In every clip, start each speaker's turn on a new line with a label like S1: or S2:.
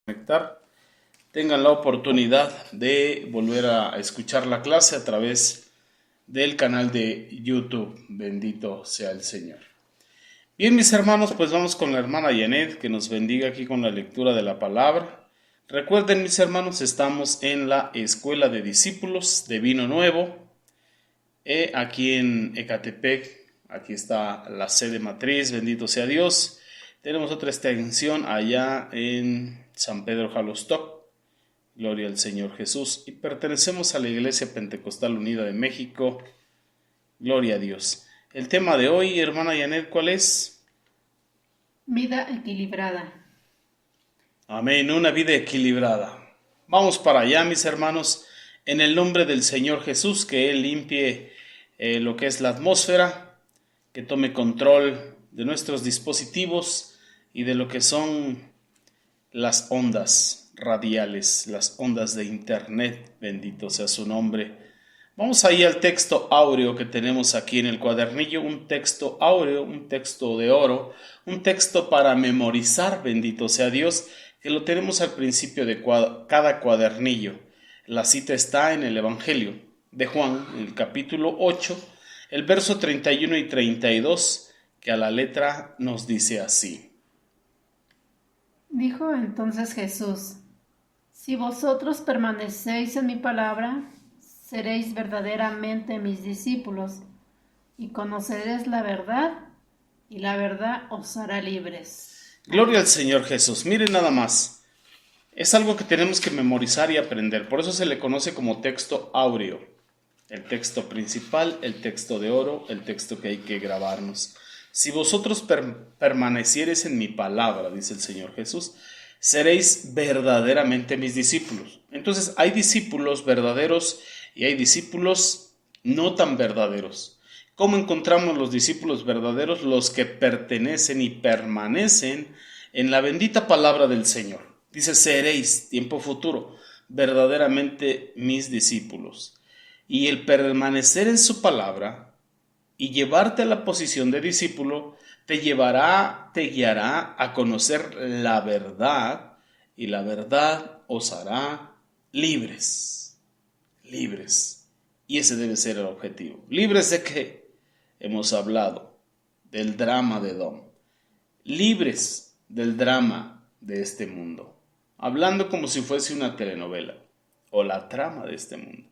S1: conectar, tengan la oportunidad de volver a escuchar la clase a través del canal de YouTube. Bendito sea el Señor. Bien, mis hermanos, pues vamos con la hermana Janet, que nos bendiga aquí con la lectura de la palabra. Recuerden, mis hermanos, estamos en la Escuela de Discípulos de Vino Nuevo, aquí en Ecatepec. Aquí está la sede matriz, bendito sea Dios. Tenemos otra extensión allá en San Pedro Jalostoc, gloria al Señor Jesús. Y pertenecemos a la Iglesia Pentecostal Unida de México, gloria a Dios. El tema de hoy, hermana Janet, ¿cuál es?
S2: Vida equilibrada.
S1: Amén, una vida equilibrada. Vamos para allá, mis hermanos, en el nombre del Señor Jesús, que Él limpie lo que es la atmósfera, que tome control de nuestros dispositivos y de lo que son las ondas radiales, las ondas de internet, bendito sea su nombre. Vamos ahí al texto áureo que tenemos aquí en el cuadernillo, un texto áureo, un texto de oro, un texto para memorizar, bendito sea Dios, que lo tenemos al principio de cada cuadernillo. La cita está en el Evangelio de Juan, en el capítulo 8, el verso 31 y 32, que a la letra nos dice así.
S2: Dijo entonces Jesús: Si vosotros permanecéis en mi palabra, seréis verdaderamente mis discípulos, y conoceréis la verdad, y la verdad os hará libres.
S1: Gloria al Señor Jesús. Miren nada más. Es algo que tenemos que memorizar y aprender. Por eso se le conoce como texto áureo. El texto principal, el texto de oro, el texto que hay que grabarnos. Si vosotros permaneciereis en mi palabra, dice el Señor Jesús, seréis verdaderamente mis discípulos. Entonces hay discípulos verdaderos y hay discípulos no tan verdaderos. ¿Cómo encontramos los discípulos verdaderos? Los que pertenecen y permanecen en la bendita palabra del Señor. Dice, seréis, tiempo futuro, verdaderamente mis discípulos. Y el permanecer en su palabra y llevarte a la posición de discípulo te guiará a conocer la verdad, y la verdad os hará libres. Libres. Y ese debe ser el objetivo. ¿Libres de qué? Hemos hablado del drama de Edom. Libres del drama de este mundo. Hablando como si fuese una telenovela o la trama de este mundo.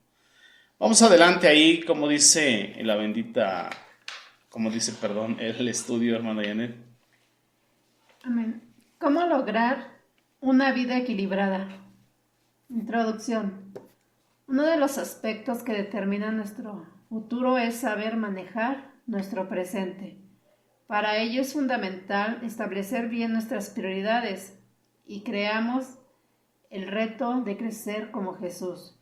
S1: Vamos adelante ahí, como dice el estudio, hermana Janet.
S2: Amén. ¿Cómo lograr una vida equilibrada? Introducción. Uno de los aspectos que determinan nuestro futuro es saber manejar nuestro presente. Para ello es fundamental establecer bien nuestras prioridades y creamos el reto de crecer como Jesús.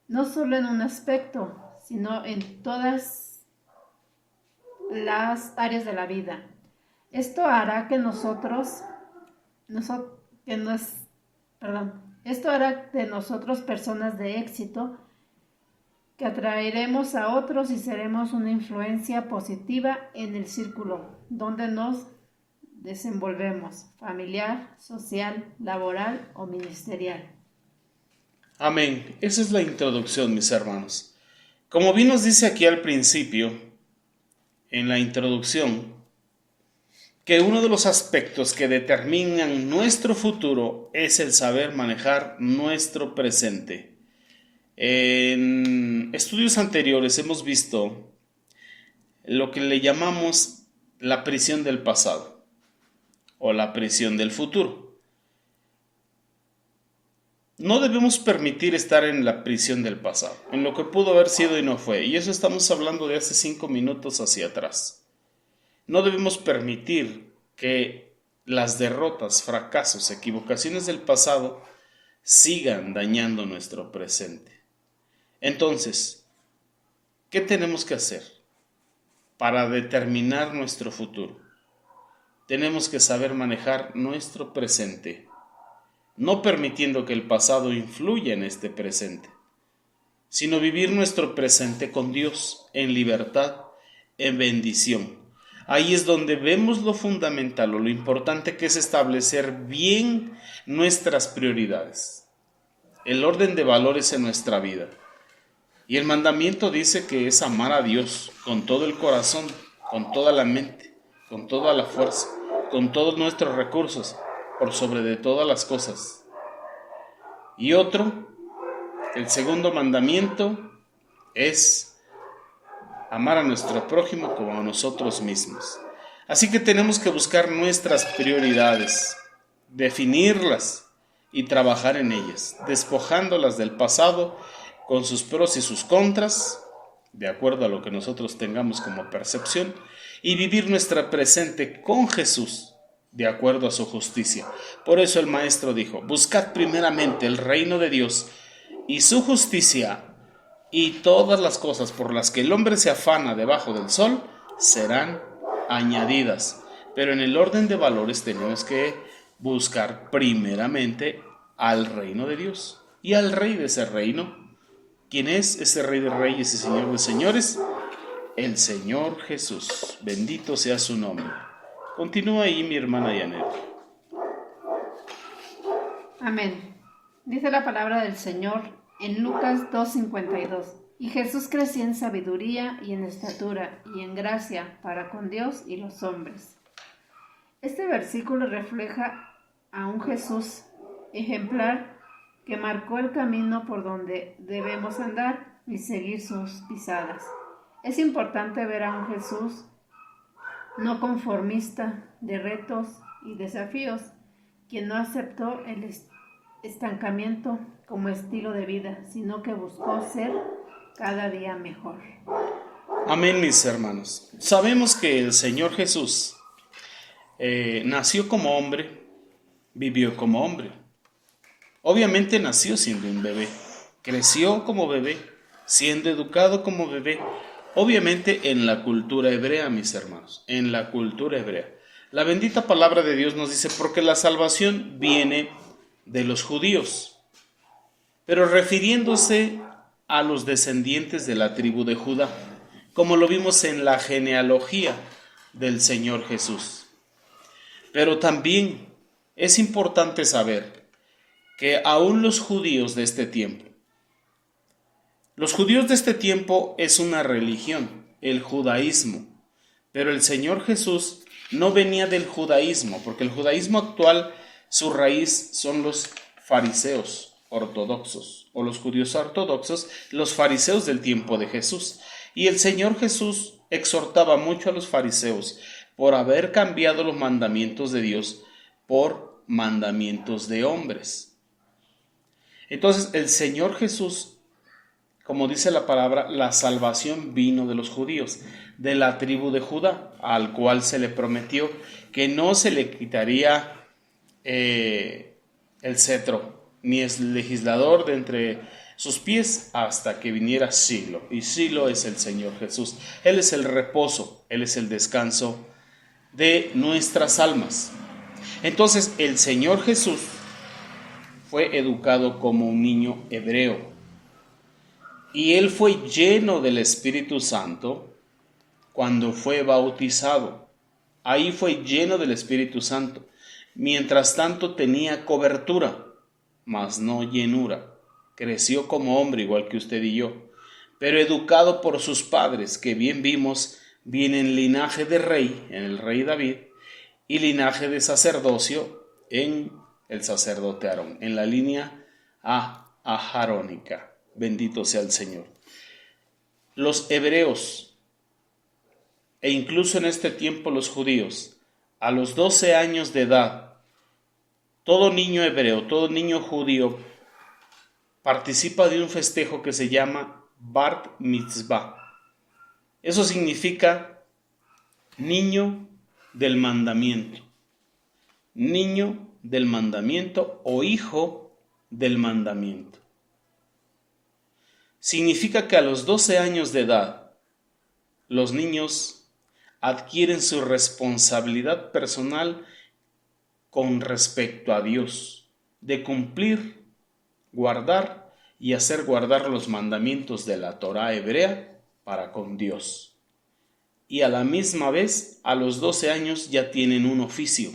S2: No solo en un aspecto, sino en todas las áreas de la vida. Esto hará que esto hará de nosotros personas de éxito, que atraeremos a otros y seremos una influencia positiva en el círculo donde nos desenvolvemos, familiar, social, laboral o ministerial.
S1: Amén. Esa es la introducción, mis hermanos. Como bien nos dice aquí al principio, en la introducción, que uno de los aspectos que determinan nuestro futuro es el saber manejar nuestro presente. En estudios anteriores hemos visto lo que le llamamos la prisión del pasado o la prisión del futuro. No debemos permitir estar en la prisión del pasado, en lo que pudo haber sido y no fue. Y eso estamos hablando de hace 5 minutos hacia atrás. No debemos permitir que las derrotas, fracasos, equivocaciones del pasado sigan dañando nuestro presente. Entonces, ¿qué tenemos que hacer para determinar nuestro futuro? Tenemos que saber manejar nuestro presente, no permitiendo que el pasado influya en este presente, sino vivir nuestro presente con Dios en libertad, en bendición. Ahí es donde vemos lo fundamental o lo importante que es establecer bien nuestras prioridades, el orden de valores en nuestra vida. Y el mandamiento dice que es amar a Dios con todo el corazón, con toda la mente, con toda la fuerza, con todos nuestros recursos, por sobre de todas las cosas. Y otro, el segundo mandamiento, es amar a nuestro prójimo como a nosotros mismos. Así que tenemos que buscar nuestras prioridades, definirlas y trabajar en ellas, despojándolas del pasado con sus pros y sus contras, de acuerdo a lo que nosotros tengamos como percepción, y vivir nuestra presente con Jesús, de acuerdo a su justicia. Por eso el Maestro dijo: buscad primeramente el reino de Dios y su justicia, y todas las cosas por las que el hombre se afana debajo del sol serán añadidas. Pero en el orden de valores tenemos que buscar primeramente al reino de Dios y al rey de ese reino. ¿Quién es ese rey de reyes y señor de señores? El Señor Jesús. Bendito sea su nombre. Continúa ahí mi hermana Janet.
S2: Amén. Dice la palabra del Señor en Lucas 2:52. Y Jesús crecía en sabiduría y en estatura y en gracia para con Dios y los hombres. Este versículo refleja a un Jesús ejemplar que marcó el camino por donde debemos andar y seguir sus pisadas. Es importante ver a un Jesús no conformista de retos y desafíos, quien no aceptó el estancamiento como estilo de vida, sino que buscó ser cada día mejor.
S1: Amén, mis hermanos. Sabemos que el Señor Jesús nació como hombre, vivió como hombre. Obviamente nació siendo un bebé, creció como bebé, siendo educado como bebé, obviamente en la cultura hebrea, mis hermanos, en la cultura hebrea. La bendita palabra de Dios nos dice: porque la salvación viene de los judíos, pero refiriéndose a los descendientes de la tribu de Judá, como lo vimos en la genealogía del Señor Jesús. Pero también es importante saber que aún los judíos de este tiempo es una religión, el judaísmo, pero el Señor Jesús no venía del judaísmo, porque el judaísmo actual, su raíz son los fariseos ortodoxos, o los judíos ortodoxos, los fariseos del tiempo de Jesús. Y el Señor Jesús exhortaba mucho a los fariseos por haber cambiado los mandamientos de Dios por mandamientos de hombres. Entonces el Señor Jesús, como dice la palabra, la salvación vino de los judíos, de la tribu de Judá, al cual se le prometió que no se le quitaría el cetro, ni el legislador de entre sus pies hasta que viniera Silo. Y Silo es el Señor Jesús. Él es el reposo, Él es el descanso de nuestras almas. Entonces el Señor Jesús fue educado como un niño hebreo. Y él fue lleno del Espíritu Santo cuando fue bautizado. Ahí fue lleno del Espíritu Santo. Mientras tanto tenía cobertura, mas no llenura. Creció como hombre igual que usted y yo, pero educado por sus padres, que bien vimos, viene en linaje de rey, en el rey David, y linaje de sacerdocio en el sacerdote Aarón, en la línea aharónica. Bendito sea el Señor. Los hebreos, e incluso en este tiempo los judíos, a los 12 años de edad, todo niño hebreo, todo niño judío participa de un festejo que se llama Bar Mitzvah. Eso significa niño del mandamiento. Niño del mandamiento o hijo del mandamiento. Significa que a los 12 años de edad, los niños adquieren su responsabilidad personal con respecto a Dios, de cumplir, guardar y hacer guardar los mandamientos de la Torá hebrea para con Dios. y a la misma vez a los 12 años ya tienen un oficio,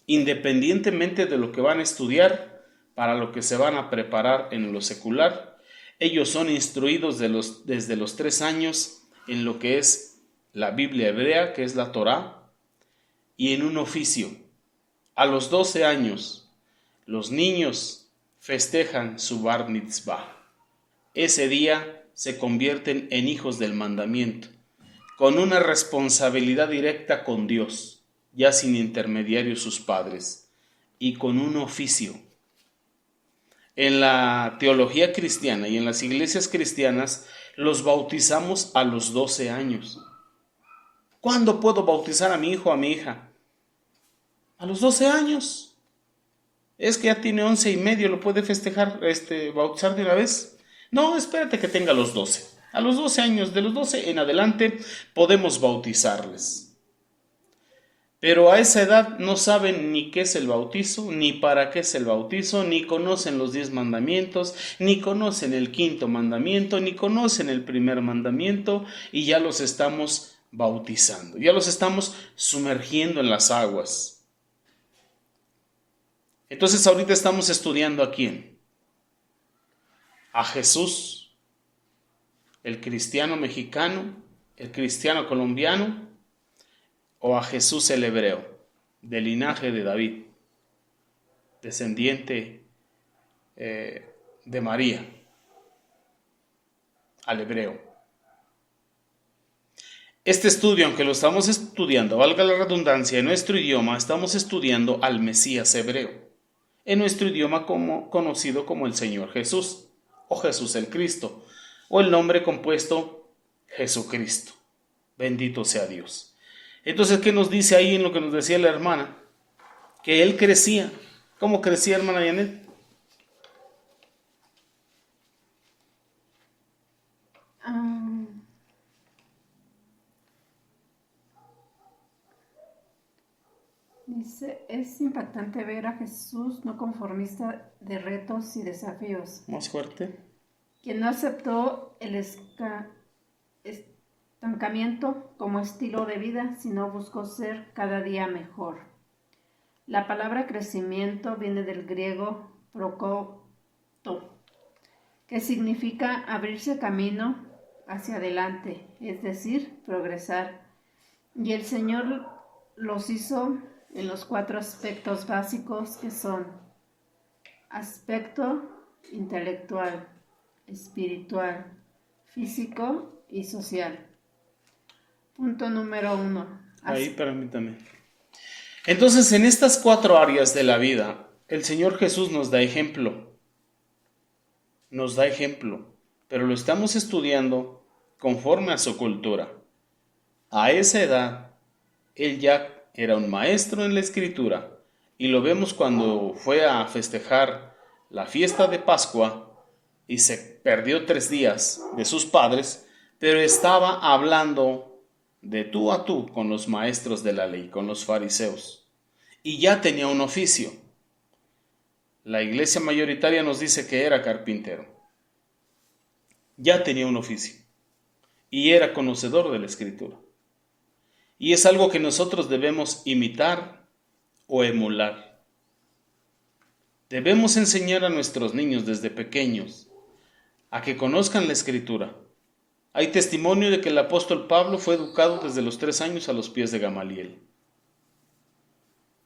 S1: independientemente de lo que van a estudiar, para lo que se van a preparar en lo secular. Ellos son instruidos desde los 3 años en lo que es la Biblia hebrea, que es la Torá, y en un oficio. A los 12 años, los niños festejan su Bar Mitzvah. Ese día se convierten en hijos del mandamiento, con una responsabilidad directa con Dios, ya sin intermediarios sus padres, y con un oficio. En la teología cristiana y en las iglesias cristianas los bautizamos a los 12 años. ¿Cuándo puedo bautizar a mi hijo o a mi hija? A los 12 años. Es que ya tiene 11 y medio, ¿lo puede festejar, bautizar de una vez? No, espérate que tenga los 12. A los 12 años, de los 12 en adelante, podemos bautizarles. Pero a esa edad no saben ni qué es el bautizo, ni para qué es el bautizo, ni conocen los 10 mandamientos, ni conocen el 5.º mandamiento, ni conocen el 1.er mandamiento, y ya los estamos bautizando, ya los estamos sumergiendo en las aguas. Entonces ahorita estamos estudiando ¿a quién? A Jesús, el cristiano mexicano, el cristiano colombiano, o a Jesús el hebreo, del linaje de David, descendiente de María, al hebreo. Este estudio, aunque lo estamos estudiando, valga la redundancia, en nuestro idioma, estamos estudiando al Mesías hebreo, en nuestro idioma conocido como el Señor Jesús, o Jesús el Cristo, o el nombre compuesto Jesucristo. Bendito sea Dios. Entonces, ¿qué nos dice ahí en lo que nos decía la hermana? Que él crecía. ¿Cómo crecía, hermana Janet?
S2: Dice, es impactante ver a Jesús no conformista de retos y desafíos.
S1: Más fuerte.
S2: Quien no aceptó el estancamiento como estilo de vida, sino buscó ser cada día mejor. La palabra crecimiento viene del griego prokopto, que significa abrirse camino hacia adelante, es decir, progresar. Y el Señor los hizo en los 4 aspectos básicos, que son aspecto intelectual, espiritual, físico y social. Punto número 1.
S1: Ahí, permítame. Entonces, en estas 4 áreas de la vida, el Señor Jesús nos da ejemplo. Nos da ejemplo, pero lo estamos estudiando conforme a su cultura. A esa edad, Él ya era un maestro en la Escritura, y lo vemos cuando fue a festejar la fiesta de Pascua y se perdió 3 días de sus padres, pero estaba hablando de tú a tú con los maestros de la ley, con los fariseos, y ya tenía un oficio. La iglesia mayoritaria nos dice que era carpintero. Ya tenía un oficio y era conocedor de la Escritura. Y es algo que nosotros debemos imitar o emular. Debemos enseñar a nuestros niños desde pequeños a que conozcan la Escritura. Hay testimonio de que el apóstol Pablo fue educado desde los 3 años a los pies de Gamaliel.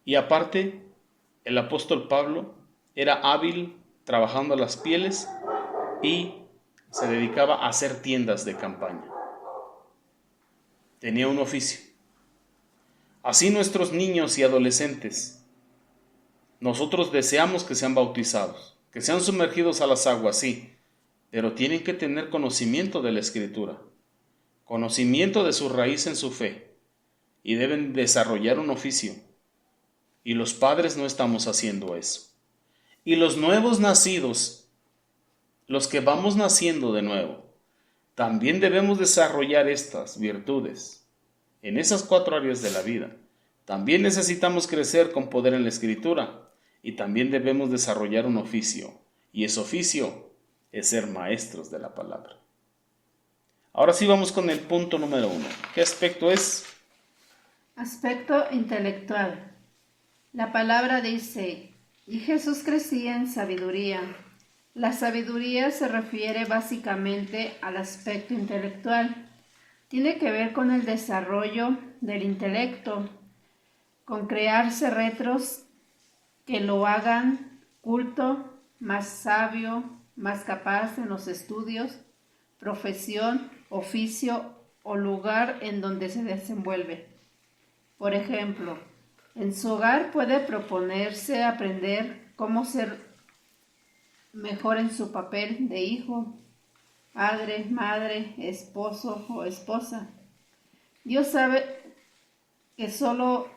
S1: Y aparte, el apóstol Pablo era hábil trabajando las pieles y se dedicaba a hacer tiendas de campaña. Tenía un oficio. Así nuestros niños y adolescentes, nosotros deseamos que sean bautizados, que sean sumergidos a las aguas, sí, pero tienen que tener conocimiento de la Escritura, conocimiento de su raíz en su fe, y deben desarrollar un oficio. Y los padres no estamos haciendo eso. Y los nuevos nacidos, los que vamos naciendo de nuevo, también debemos desarrollar estas virtudes en esas 4 áreas de la vida. También necesitamos crecer con poder en la Escritura y también debemos desarrollar un oficio, y ese oficio es ser maestros de la palabra. Ahora sí vamos con el punto número 1. ¿Qué aspecto es?
S2: Aspecto intelectual. La palabra dice, y Jesús crecía en sabiduría. La sabiduría se refiere básicamente al aspecto intelectual. Tiene que ver con el desarrollo del intelecto, con crearse retros que lo hagan culto, más sabio, más capaz en los estudios, profesión, oficio o lugar en donde se desenvuelve. Por ejemplo, en su hogar puede proponerse aprender cómo ser mejor en su papel de hijo, padre, madre, esposo o esposa. Dios sabe que solo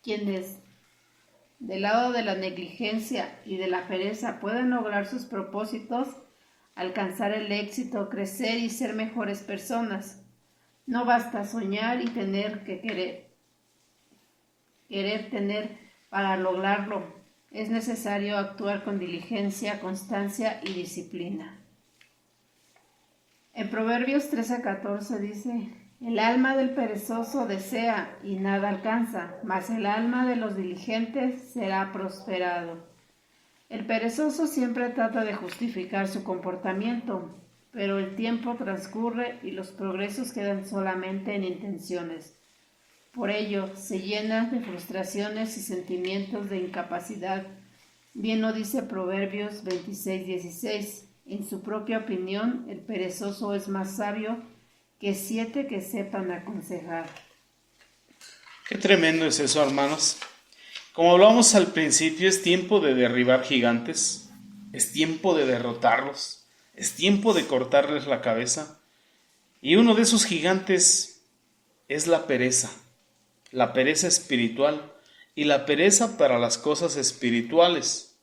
S2: quienes del lado de la negligencia y de la pereza pueden lograr sus propósitos, alcanzar el éxito, crecer y ser mejores personas. No basta soñar y tener que querer tener para lograrlo. Es necesario actuar con diligencia, constancia y disciplina. En Proverbios 13:14 dice, el alma del perezoso desea y nada alcanza, mas el alma de los diligentes será prosperado. El perezoso siempre trata de justificar su comportamiento, pero el tiempo transcurre y los progresos quedan solamente en intenciones. Por ello, se llena de frustraciones y sentimientos de incapacidad. Bien lo dice Proverbios 26:16. En su propia opinión, el perezoso es más sabio que 7 que sepan aconsejar.
S1: Qué tremendo es eso, hermanos. Como hablamos al principio, es tiempo de derribar gigantes, es tiempo de derrotarlos, es tiempo de cortarles la cabeza. Y uno de esos gigantes es la pereza espiritual y la pereza para las cosas espirituales,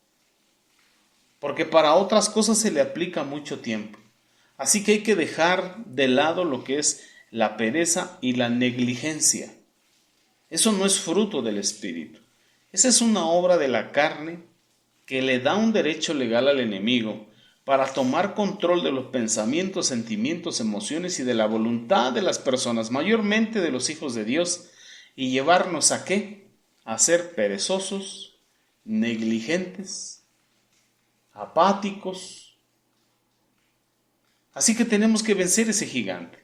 S1: porque para otras cosas se le aplica mucho tiempo. Así que hay que dejar de lado lo que es la pereza y la negligencia. Eso no es fruto del Espíritu. Esa es una obra de la carne que le da un derecho legal al enemigo para tomar control de los pensamientos, sentimientos, emociones y de la voluntad de las personas, mayormente de los hijos de Dios, y llevarnos ¿a qué? A ser perezosos, negligentes, apáticos. Así que tenemos que vencer ese gigante.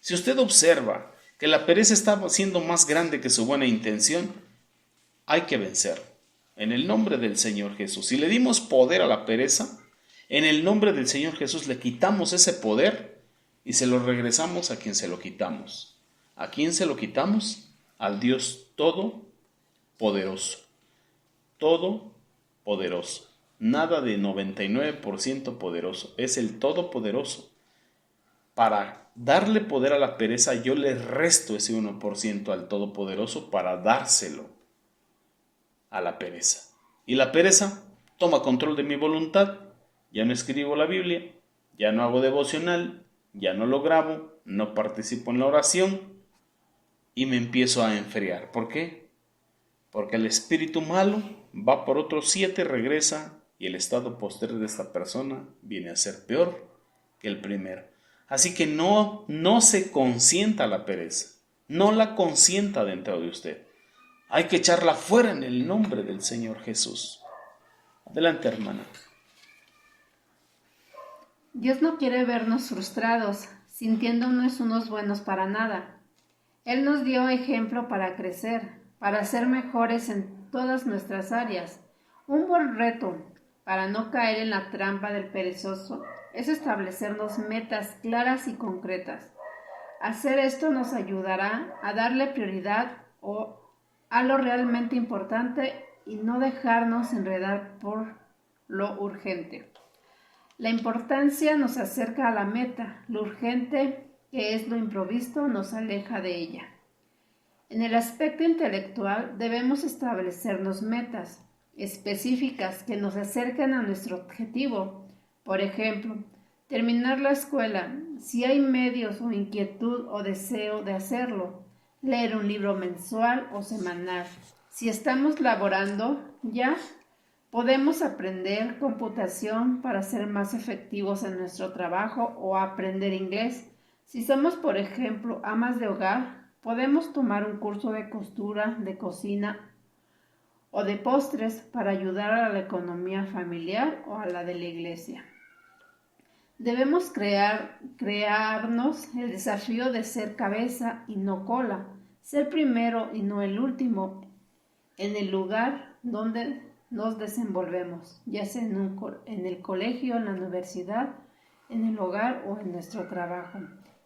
S1: Si usted observa que la pereza está siendo más grande que su buena intención, hay que vencerlo. En el nombre del Señor Jesús. Si le dimos poder a la pereza, en el nombre del Señor Jesús le quitamos ese poder y se lo regresamos a quien se lo quitamos. ¿A quién se lo quitamos? Al Dios Todopoderoso. Todopoderoso. Nada de 99% poderoso. Es el Todopoderoso. Para darle poder a la pereza, yo le resto ese 1% al Todopoderoso para dárselo a la pereza. Y la pereza toma control de mi voluntad. Ya no escribo la Biblia, ya no hago devocional, ya no lo grabo, no participo en la oración y me empiezo a enfriar. ¿Por qué? Porque el espíritu malo va por otros 7, regresa y el estado posterior de esta persona viene a ser peor que el primero. Así que no se consienta la pereza, no la consienta dentro de usted. Hay que echarla fuera en el nombre del Señor Jesús. Adelante, hermana.
S2: Dios no quiere vernos frustrados, sintiéndonos unos buenos para nada. Él nos dio ejemplo para crecer, para ser mejores en todas nuestras áreas. Un buen reto para no caer en la trampa del perezoso es establecernos metas claras y concretas. Hacer esto nos ayudará a darle prioridad a lo realmente importante y no dejarnos enredar por lo urgente. La importancia nos acerca a la meta, lo urgente, que es lo improvisto, nos aleja de ella. En el aspecto intelectual debemos establecernos metas específicas que nos acerquen a nuestro objetivo. Por ejemplo, terminar la escuela, si hay medios o inquietud o deseo de hacerlo. Leer un libro mensual o semanal. Si estamos laborando, ya podemos aprender computación para ser más efectivos en nuestro trabajo o aprender inglés. Si somos, por ejemplo, amas de hogar, podemos tomar un curso de costura, de cocina o de postres para ayudar a la economía familiar o a la de la iglesia. Debemos crearnos el desafío de ser cabeza y no cola, ser primero y no el último en el lugar donde nos desenvolvemos, ya sea en el colegio, en la universidad, en el hogar o en nuestro trabajo.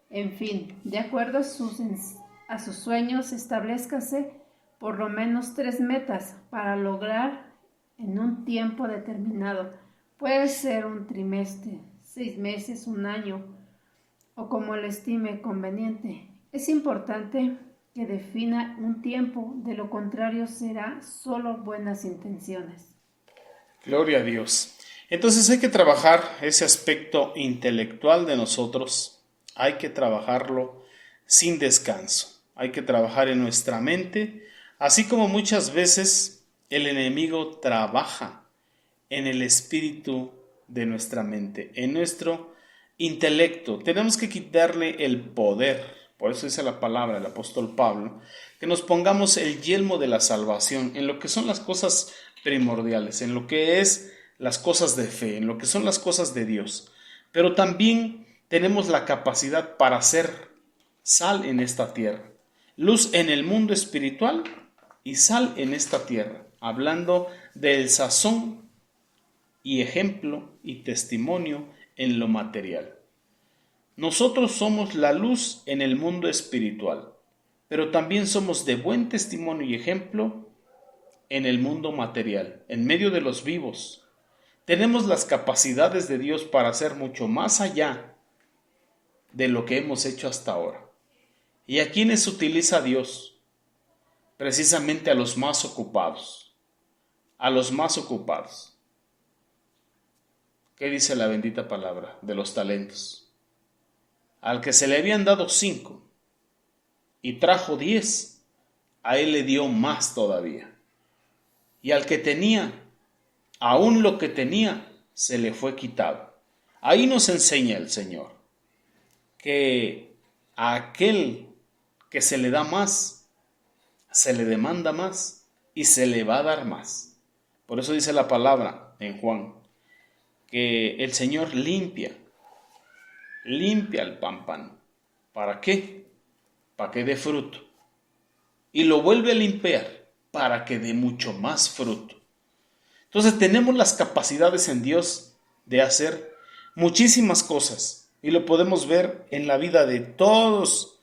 S2: En fin, de acuerdo a sus sueños, establezcase por lo menos 3 metas para lograr en un tiempo determinado. Puede ser un trimestre, 6 meses, un año o como lo estime conveniente. Es importante que defina un tiempo, de lo contrario será solo buenas intenciones.
S1: Gloria a Dios. Entonces hay que trabajar ese aspecto intelectual de nosotros, hay que trabajarlo sin descanso, hay que trabajar en nuestra mente, así como muchas veces el enemigo trabaja en el espíritu de nuestra mente, en nuestro intelecto. Tenemos que quitarle el poder. Por eso dice la palabra del apóstol Pablo, que nos pongamos el yelmo de la salvación en lo que son las cosas primordiales, en lo que es las cosas de fe, en lo que son las cosas de Dios. Pero también tenemos la capacidad para ser sal en esta tierra, luz en el mundo espiritual y sal en esta tierra, hablando del sazón y ejemplo y testimonio en lo material. Nosotros somos la luz en el mundo espiritual, pero también somos de buen testimonio y ejemplo en el mundo material, en medio de los vivos. Tenemos las capacidades de Dios para hacer mucho más allá de lo que hemos hecho hasta ahora. ¿Y a quiénes utiliza Dios? Precisamente a los más ocupados. A los más ocupados. ¿Qué dice la bendita palabra de los talentos? Al que se le habían dado 5 y trajo 10, a él le dio más todavía. Y al que tenía, aún lo que tenía, se le fue quitado. Ahí nos enseña el Señor que a aquel que se le da más, se le demanda más y se le va a dar más. Por eso dice la palabra en Juan, que el Señor limpia el pan. ¿Para qué? Para que dé fruto. Y lo vuelve a limpiar para que dé mucho más fruto. Entonces tenemos las capacidades en Dios de hacer muchísimas cosas. Y lo podemos ver en la vida de todos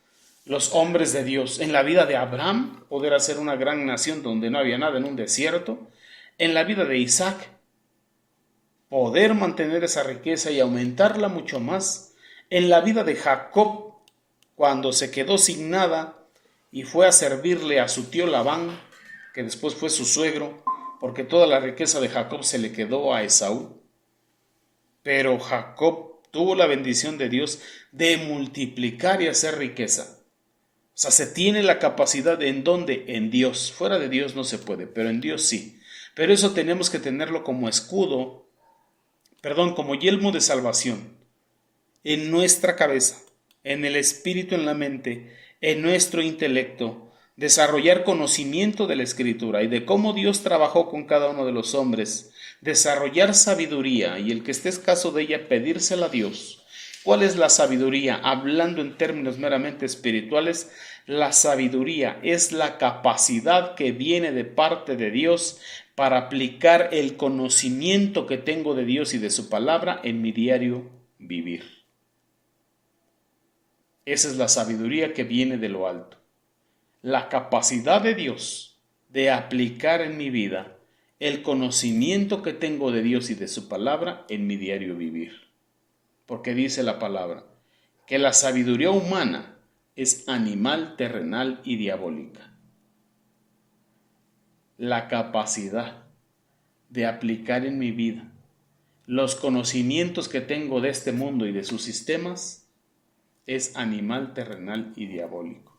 S1: los hombres de Dios. En la vida de Abraham, poder hacer una gran nación donde no había nada, en un desierto. En la vida de Isaac, poder mantener esa riqueza y aumentarla mucho más. En la vida de Jacob, cuando se quedó sin nada y fue a servirle a su tío Labán, que después fue su suegro, porque toda la riqueza de Jacob se le quedó a Esaú. Pero Jacob tuvo la bendición de Dios de multiplicar y hacer riqueza. O sea, se tiene la capacidad ¿en dónde? En Dios. Fuera de Dios no se puede, pero en Dios sí. Pero eso tenemos que tenerlo como escudo, como yelmo de salvación. En nuestra cabeza, en el espíritu, en la mente, en nuestro intelecto, desarrollar conocimiento de la Escritura y de cómo Dios trabajó con cada uno de los hombres, desarrollar sabiduría y el que esté escaso de ella, pedírsela a Dios. ¿Cuál es la sabiduría? Hablando en términos meramente espirituales, la sabiduría es la capacidad que viene de parte de Dios para aplicar el conocimiento que tengo de Dios y de su palabra en mi diario vivir. Esa es la sabiduría que viene de lo alto. La capacidad de Dios de aplicar en mi vida el conocimiento que tengo de Dios y de su palabra en mi diario vivir. Porque dice la palabra que la sabiduría humana es animal, terrenal y diabólica. La capacidad de aplicar en mi vida los conocimientos que tengo de este mundo y de sus sistemas es animal, terrenal y diabólico.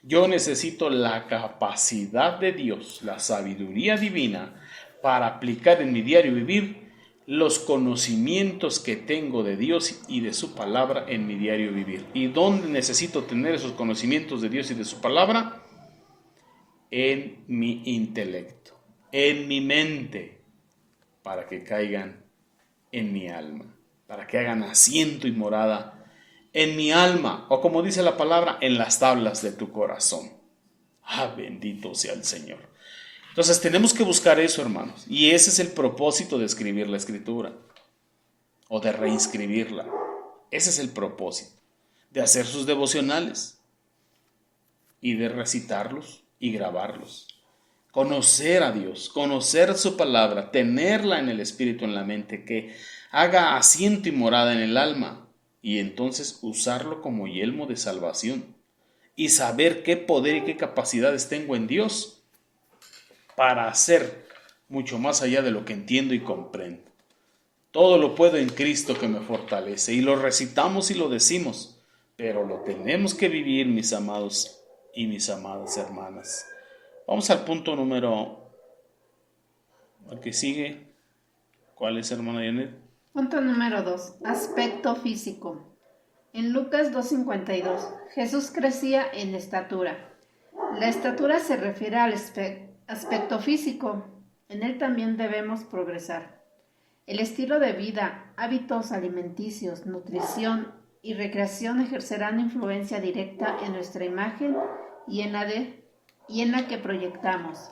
S1: Yo necesito la capacidad de Dios, la sabiduría divina, para aplicar en mi diario vivir los conocimientos que tengo de Dios y de su palabra en mi diario vivir. ¿Y dónde necesito tener esos conocimientos de Dios y de su palabra? En mi intelecto, en mi mente, para que caigan en mi alma, para que hagan asiento y morada en mi alma, o como dice la palabra, en las tablas de tu corazón. Bendito sea el Señor. Entonces tenemos que buscar eso, hermanos, y ese es el propósito de escribir la Escritura, o de reinscribirla. Ese es el propósito, de hacer sus devocionales, y de recitarlos y grabarlos. Conocer a Dios, conocer su palabra, tenerla en el espíritu, en la mente, que haga asiento y morada en el alma, y entonces usarlo como yelmo de salvación, y saber qué poder y qué capacidades tengo en Dios para hacer mucho más allá de lo que entiendo y comprendo. Todo lo puedo en Cristo que me fortalece, y lo recitamos y lo decimos, pero lo tenemos que vivir, mis amados y mis amadas hermanas. Vamos al punto número, al que sigue. ¿Cuál es, hermana Janet?
S2: Punto número 2. Aspecto físico. En Lucas 2:52, Jesús crecía en estatura. La estatura se refiere al aspecto físico. En él también debemos progresar. El estilo de vida, hábitos alimenticios, nutrición y recreación ejercerán influencia directa en nuestra imagen y en la que proyectamos.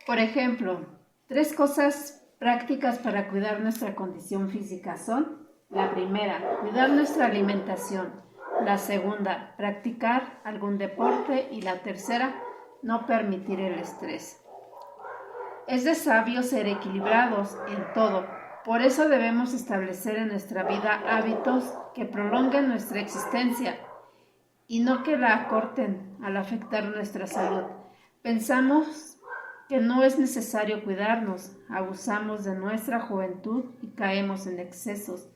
S2: Por ejemplo, 3 cosas prácticas para cuidar nuestra condición física son: la primera, cuidar nuestra alimentación; la segunda, practicar algún deporte; y la tercera, no permitir el estrés. Es de sabios ser equilibrados en todo. Por eso debemos establecer en nuestra vida hábitos que prolonguen nuestra existencia y no que la acorten al afectar nuestra salud. Pensamos que no es necesario cuidarnos, abusamos de nuestra juventud y caemos en excesos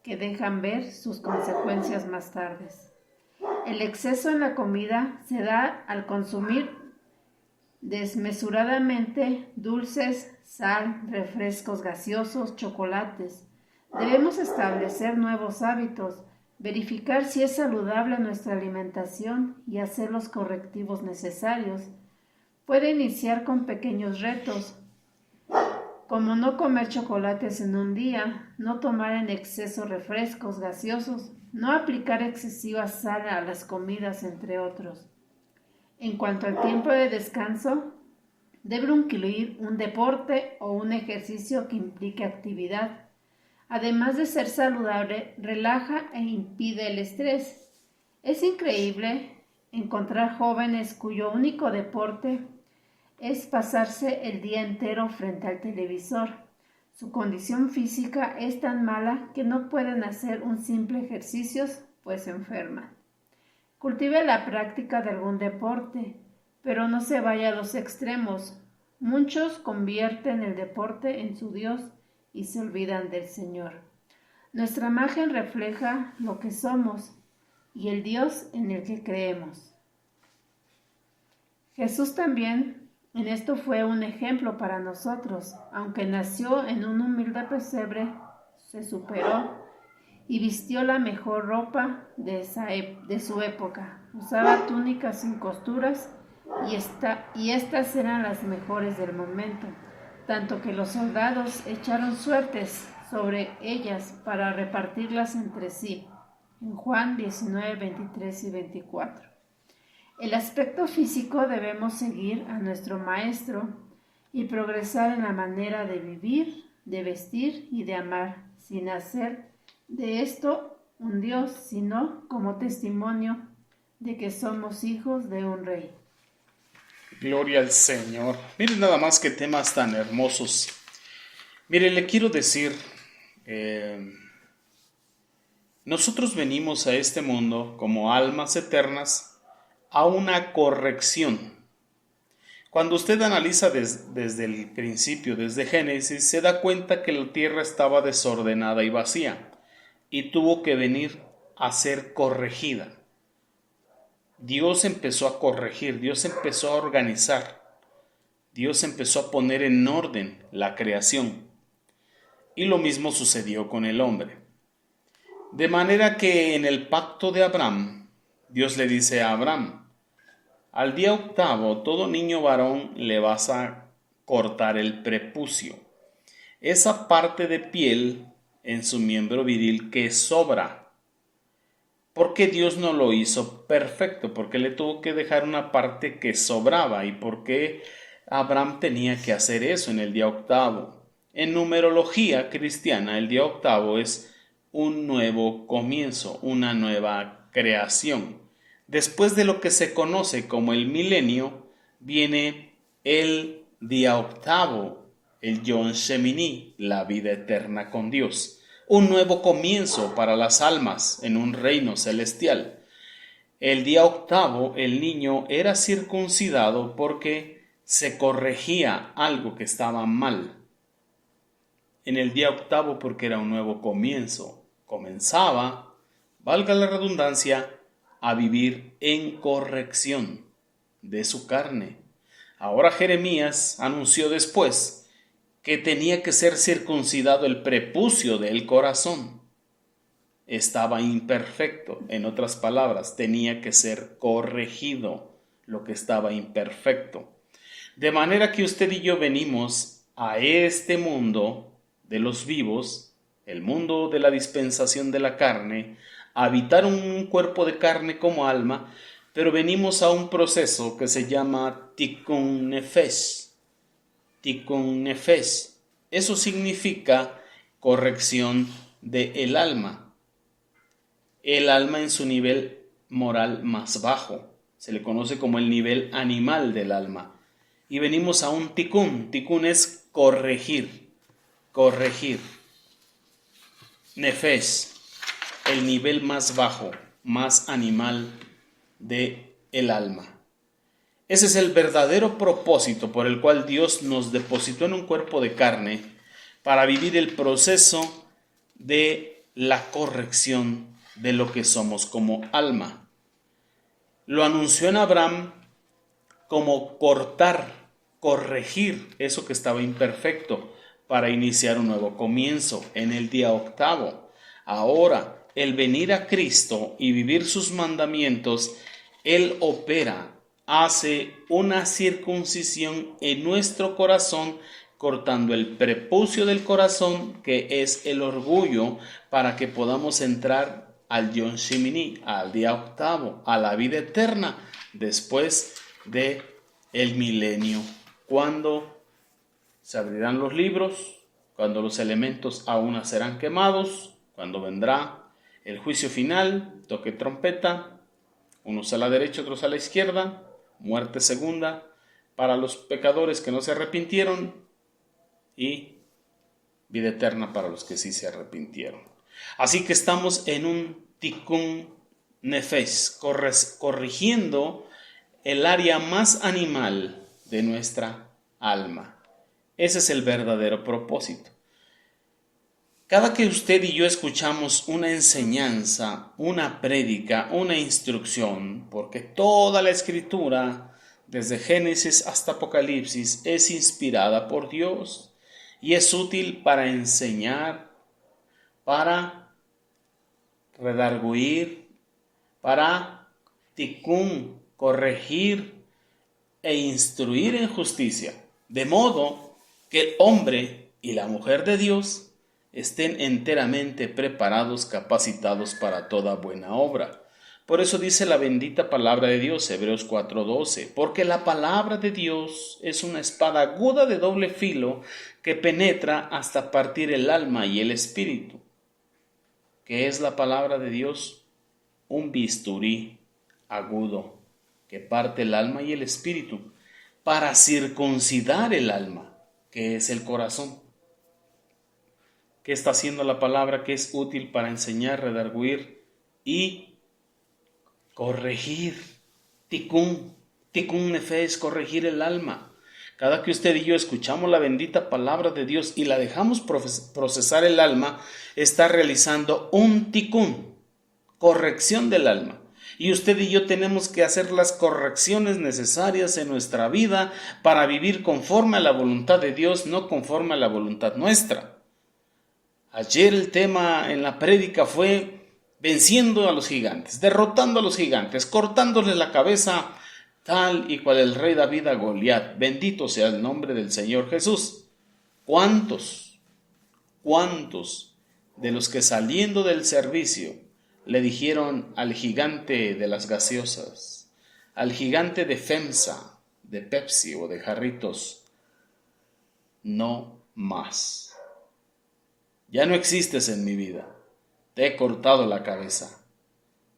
S2: que dejan ver sus consecuencias más tarde. El exceso en la comida se da al consumir desmesuradamente dulces, sal, refrescos gaseosos, chocolates. Debemos establecer nuevos hábitos, verificar si es saludable nuestra alimentación y hacer los correctivos necesarios. Puede iniciar con pequeños retos, como no comer chocolates en un día, no tomar en exceso refrescos gaseosos, no aplicar excesiva sal a las comidas, entre otros. En cuanto al tiempo de descanso, debe incluir un deporte o un ejercicio que implique actividad. Además de ser saludable, relaja e impide el estrés. Es increíble encontrar jóvenes cuyo único deporte es pasarse el día entero frente al televisor. Su condición física es tan mala que no pueden hacer un simple ejercicio, pues se enferman. Cultive la práctica de algún deporte, pero no se vaya a los extremos. Muchos convierten el deporte en su Dios y se olvidan del Señor. Nuestra imagen refleja lo que somos y el Dios en el que creemos. Jesús también en esto fue un ejemplo para nosotros. Aunque nació en un humilde pesebre, se superó y vistió la mejor ropa de su época. Usaba túnicas sin costuras y estas eran las mejores del momento, tanto que los soldados echaron suertes sobre ellas para repartirlas entre sí. En Juan 19, 23 y 24. El aspecto físico debemos seguir a nuestro Maestro y progresar en la manera de vivir, de vestir y de amar, sin hacer de esto un Dios, sino como testimonio de que somos hijos de un Rey.
S1: Gloria al Señor. Miren nada más que temas tan hermosos. Mire, le quiero decir, nosotros venimos a este mundo como almas eternas a una corrección. Cuando usted analiza desde el principio, desde Génesis, se da cuenta que la tierra estaba desordenada y vacía y tuvo que venir a ser corregida. Dios empezó a corregir, Dios empezó a organizar Dios empezó a poner en orden la creación. Y lo mismo sucedió con el hombre. De manera que en el pacto de Abraham, Dios le dice a Abraham: al día octavo, todo niño varón le vas a cortar el prepucio, esa parte de piel en su miembro viril que sobra. ¿Por qué Dios no lo hizo perfecto? ¿Por qué le tuvo que dejar una parte que sobraba? ¿Y por qué Abraham tenía que hacer eso en el día octavo? En numerología cristiana, el día octavo es un nuevo comienzo, una nueva creación. Después de lo que se conoce como el milenio, viene el día octavo, el Yom Shemini, la vida eterna con Dios. Un nuevo comienzo para las almas en un reino celestial. El día octavo, el niño era circuncidado porque se corregía algo que estaba mal. En el día octavo, porque era un nuevo comienzo, comenzaba, valga la redundancia, a vivir en corrección de su carne. Ahora Jeremías anunció después que tenía que ser circuncidado el prepucio del corazón. Estaba imperfecto, en otras palabras, tenía que ser corregido lo que estaba imperfecto. De manera que usted y yo venimos a este mundo de los vivos, el mundo de la dispensación de la carne, a habitar un cuerpo de carne como alma, pero venimos a un proceso que se llama Tikkun Nefesh. Tikkun Nefesh. Eso significa corrección del alma. El alma en su nivel moral más bajo. Se le conoce como el nivel animal del alma. Y venimos a un tikkun. Tikkun es corregir. Corregir. Nefesh, el nivel más bajo, más animal de el alma. Ese es el verdadero propósito por el cual Dios nos depositó en un cuerpo de carne para vivir el proceso de la corrección de lo que somos como alma. Lo anunció en Abraham como cortar, corregir eso que estaba imperfecto para iniciar un nuevo comienzo en el día octavo. Ahora, el venir a Cristo y vivir sus mandamientos, Él opera, hace una circuncisión en nuestro corazón, cortando el prepucio del corazón, que es el orgullo, para que podamos entrar al Yom Shemini, al día octavo, a la vida eterna, después de el milenio, cuando se abrirán los libros, cuando los elementos aún serán quemados, cuando vendrá el juicio final, toque trompeta, unos a la derecha, otros a la izquierda, muerte segunda para los pecadores que no se arrepintieron y vida eterna para los que sí se arrepintieron. Así que estamos en un tikkun nefesh, corrigiendo el área más animal de nuestra alma. Ese es el verdadero propósito. Cada que usted y yo escuchamos una enseñanza, una prédica, una instrucción, porque toda la escritura, desde Génesis hasta Apocalipsis, es inspirada por Dios y es útil para enseñar, para redarguir, para tikkun, corregir e instruir en justicia, de modo que el hombre y la mujer de Dios estén enteramente preparados, capacitados para toda buena obra. Por eso dice la bendita palabra de Dios, Hebreos 4:12, porque la palabra de Dios es una espada aguda de doble filo que penetra hasta partir el alma y el espíritu. ¿Qué es la palabra de Dios? Un bisturí agudo que parte el alma y el espíritu para circuncidar el alma, que es el corazón. ¿Qué está haciendo la palabra? Que es útil para enseñar, redarguir y corregir. Tikkun nefesh, corregir el alma. Cada que usted y yo escuchamos la bendita palabra de Dios y la dejamos procesar el alma, está realizando un tikkun, corrección del alma. Y usted y yo tenemos que hacer las correcciones necesarias en nuestra vida para vivir conforme a la voluntad de Dios, no conforme a la voluntad nuestra. Ayer el tema en la prédica fue venciendo a los gigantes, derrotando a los gigantes, cortándoles la cabeza tal y cual el rey David a Goliat. Bendito sea el nombre del Señor Jesús. ¿Cuántos de los que saliendo del servicio le dijeron al gigante de las gaseosas, al gigante de FEMSA, de Pepsi o de Jarritos, no más? Ya no existes en mi vida, te he cortado la cabeza,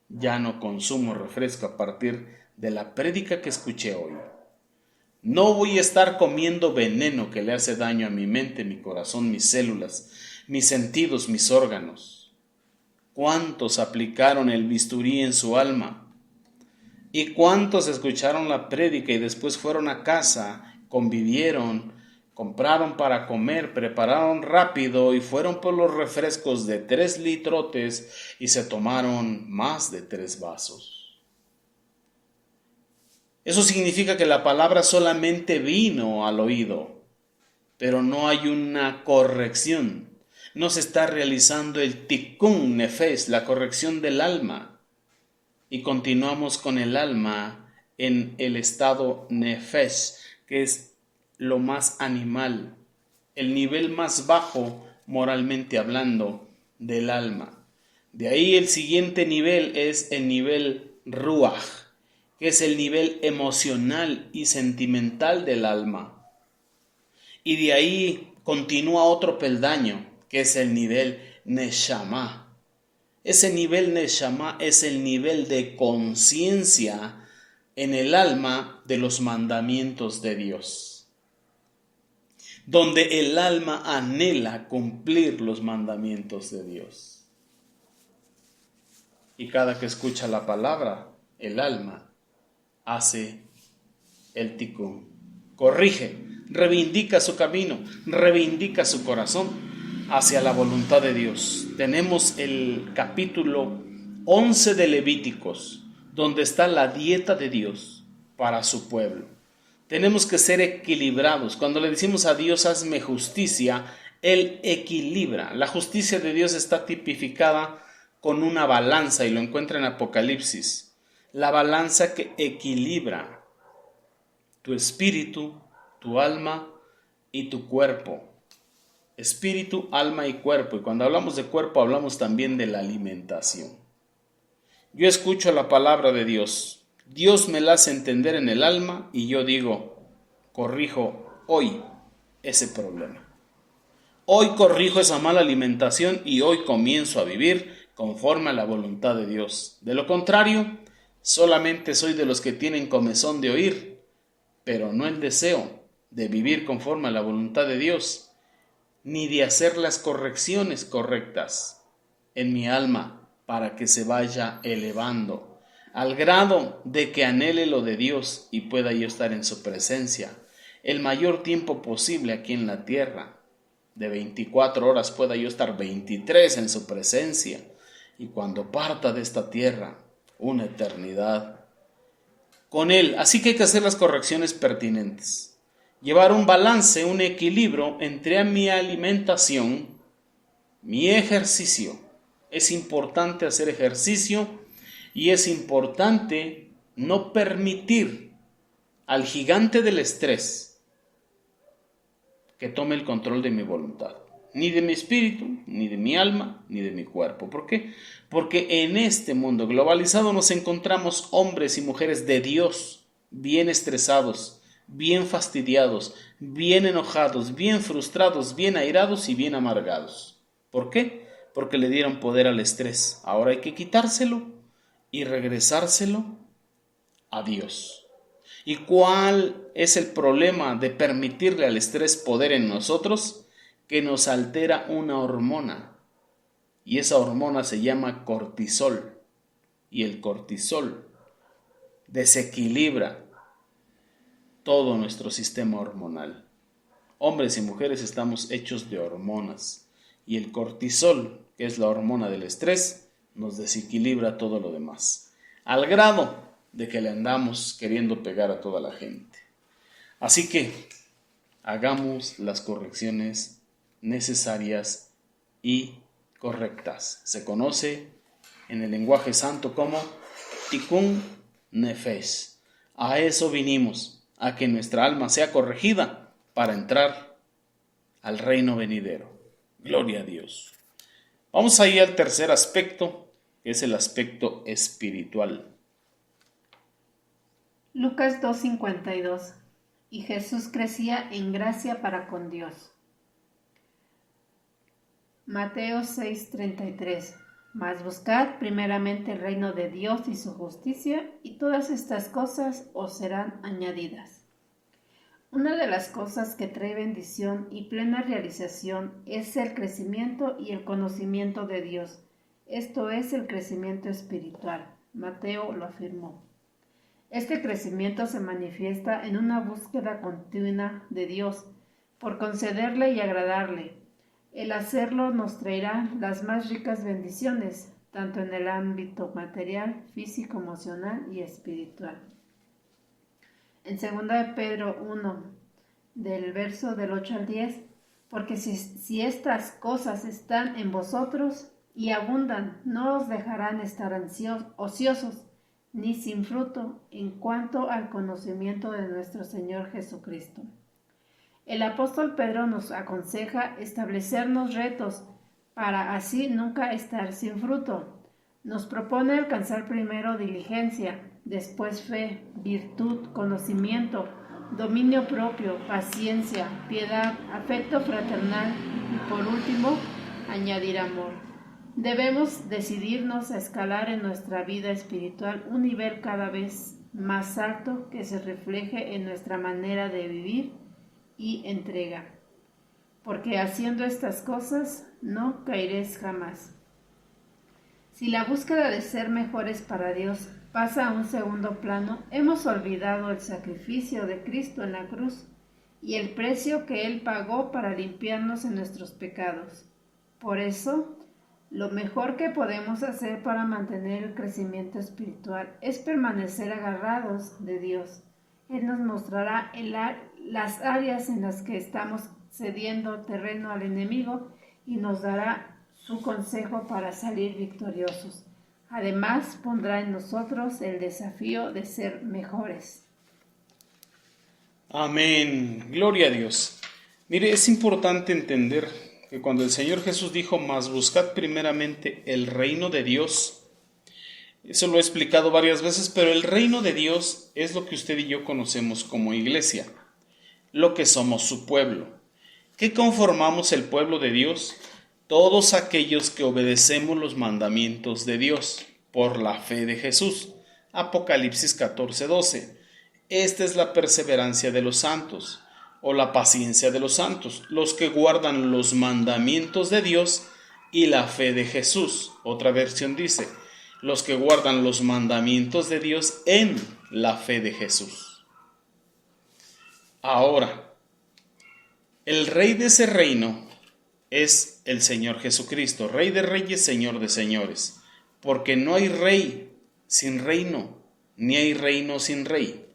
S1: ya no consumo refresco a partir de la prédica que escuché hoy. No voy a estar comiendo veneno que le hace daño a mi mente, mi corazón, mis células, mis sentidos, mis órganos. ¿Cuántos aplicaron el bisturí en su alma? ¿Y cuántos escucharon la prédica y después fueron a casa, convivieron, compraron para comer, prepararon rápido y fueron por los refrescos de 3 litrotes y se tomaron más de 3 vasos? Eso significa que la palabra solamente vino al oído, pero no hay una corrección. No se está realizando el tikkun nefesh, la corrección del alma. Y continuamos con el alma en el estado nefesh, que es lo más animal, el nivel más bajo moralmente hablando del alma. De ahí el siguiente nivel es el nivel ruach, que es el nivel emocional y sentimental del alma. Y de ahí continúa otro peldaño, que es el nivel neshama. Ese nivel neshama es el nivel de conciencia en el alma de los mandamientos de Dios, donde el alma anhela cumplir los mandamientos de Dios. Y cada que escucha la palabra, el alma hace el tikkun, corrige, reivindica su camino, reivindica su corazón hacia la voluntad de Dios. Tenemos el capítulo 11 de Levíticos, donde está la dieta de Dios para su pueblo. Tenemos que ser equilibrados. Cuando le decimos a Dios, hazme justicia, Él equilibra. La justicia de Dios está tipificada con una balanza y lo encuentra en Apocalipsis. La balanza que equilibra tu espíritu, tu alma y tu cuerpo. Espíritu, alma y cuerpo. Y cuando hablamos de cuerpo, hablamos también de la alimentación. Yo escucho la palabra de Dios. Dios me la hace entender en el alma y yo digo, corrijo hoy ese problema. Hoy corrijo esa mala alimentación y hoy comienzo a vivir conforme a la voluntad de Dios. De lo contrario, solamente soy de los que tienen comezón de oír, pero no el deseo de vivir conforme a la voluntad de Dios, ni de hacer las correcciones correctas en mi alma para que se vaya elevando al grado de que anhele lo de Dios y pueda yo estar en su presencia el mayor tiempo posible aquí en la tierra. De 24 horas pueda yo estar 23 en su presencia y cuando parta de esta tierra, una eternidad con Él. Así que hay que hacer las correcciones pertinentes. Llevar un balance, un equilibrio entre mi alimentación, mi ejercicio. Es importante hacer ejercicio y es importante no permitir al gigante del estrés que tome el control de mi voluntad. Ni de mi espíritu, ni de mi alma, ni de mi cuerpo. ¿Por qué? Porque en este mundo globalizado nos encontramos hombres y mujeres de Dios, bien estresados, bien fastidiados, bien enojados, bien frustrados, bien airados y bien amargados. ¿Por qué? Porque le dieron poder al estrés. Ahora hay que quitárselo y regresárselo a Dios. ¿Y cuál es el problema de permitirle al estrés poder en nosotros? Que nos altera una hormona y esa hormona se llama cortisol y el cortisol desequilibra todo nuestro sistema hormonal. Hombres y mujeres estamos hechos de hormonas y el cortisol, que es la hormona del estrés, nos desequilibra todo lo demás. al grado de que le andamos queriendo pegar a toda la gente. Así que hagamos las correcciones necesarias y correctas. Se conoce en el lenguaje santo como Tikkun Nefesh. A eso vinimos, a que nuestra alma sea corregida para entrar al reino venidero. Gloria a Dios. Vamos ahí al tercer aspecto, que es el aspecto espiritual.
S2: Lucas 2:52. Y Jesús crecía en gracia para con Dios. Mateo 6:33. Mas buscad primeramente el reino de Dios y su justicia, y todas estas cosas os serán añadidas. Una de las cosas que trae bendición y plena realización es el crecimiento y el conocimiento de Dios. Esto es el crecimiento espiritual. Mateo lo afirmó. Este crecimiento se manifiesta en una búsqueda continua de Dios, por concederle y agradarle. El hacerlo nos traerá las más ricas bendiciones, tanto en el ámbito material, físico, emocional y espiritual. En 2 de Pedro 1, del verso del 8 al 10, porque si estas cosas están en vosotros y abundan, no os dejarán estar ociosos, ni sin fruto en cuanto al conocimiento de nuestro Señor Jesucristo. El apóstol Pedro nos aconseja establecernos retos para así nunca estar sin fruto. Nos propone alcanzar primero diligencia, después fe, virtud, conocimiento, dominio propio, paciencia, piedad, afecto fraternal y por último, añadir amor. Debemos decidirnos a escalar en nuestra vida espiritual un nivel cada vez más alto que se refleje en nuestra manera de vivir y entrega, porque haciendo estas cosas no caeréis jamás. Si la búsqueda de ser mejores para Dios pasa a un segundo plano, hemos olvidado el sacrificio de Cristo en la cruz y el precio que Él pagó para limpiarnos en nuestros pecados. Por eso, lo mejor que podemos hacer para mantener el crecimiento espiritual es permanecer agarrados de Dios. Él nos mostrará las áreas en las que estamos cediendo terreno al enemigo y nos dará su consejo para salir victoriosos. Además, pondrá en nosotros el desafío de ser mejores.
S1: Amén. Gloria a Dios. Mire, es importante entender que cuando el Señor Jesús dijo, mas buscad primeramente el reino de Dios, eso lo he explicado varias veces, pero el reino de Dios es lo que usted y yo conocemos como iglesia, lo que somos su pueblo. ¿Qué conformamos el pueblo de Dios? Todos aquellos que obedecemos los mandamientos de Dios por la fe de Jesús. Apocalipsis 14:12. Esta es la perseverancia de los santos, o la paciencia de los santos, los que guardan los mandamientos de Dios y la fe de Jesús. Otra versión dice, los que guardan los mandamientos de Dios en la fe de Jesús. Ahora, el rey de ese reino es el Señor Jesucristo, Rey de reyes, Señor de señores, porque no hay rey sin reino, ni hay reino sin rey.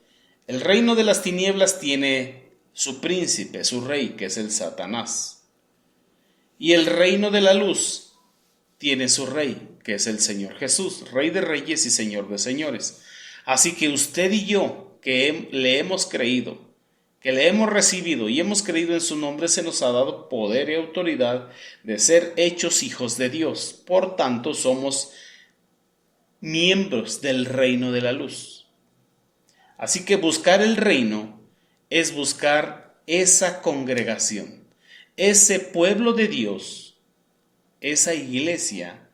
S1: El reino de las tinieblas tiene su príncipe, su rey, que es el Satanás. Y el reino de la luz tiene su rey, que es el Señor Jesús, Rey de reyes y Señor de señores. Así que usted y yo, que le hemos creído, que le hemos recibido y hemos creído en su nombre, se nos ha dado poder y autoridad de ser hechos hijos de Dios. Por tanto, somos miembros del reino de la luz. Así que buscar el reino es buscar esa congregación, ese pueblo de Dios, esa iglesia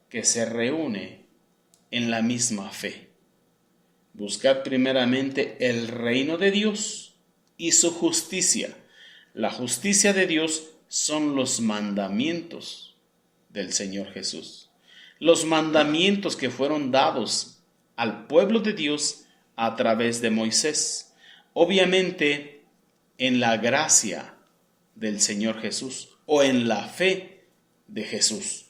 S1: que se reúne en la misma fe. Buscad primeramente el reino de Dios y su justicia. La justicia de Dios son los mandamientos del Señor Jesús. Los mandamientos que fueron dados al pueblo de Dios a través de Moisés. Obviamente en la gracia del Señor Jesús o en la fe de Jesús.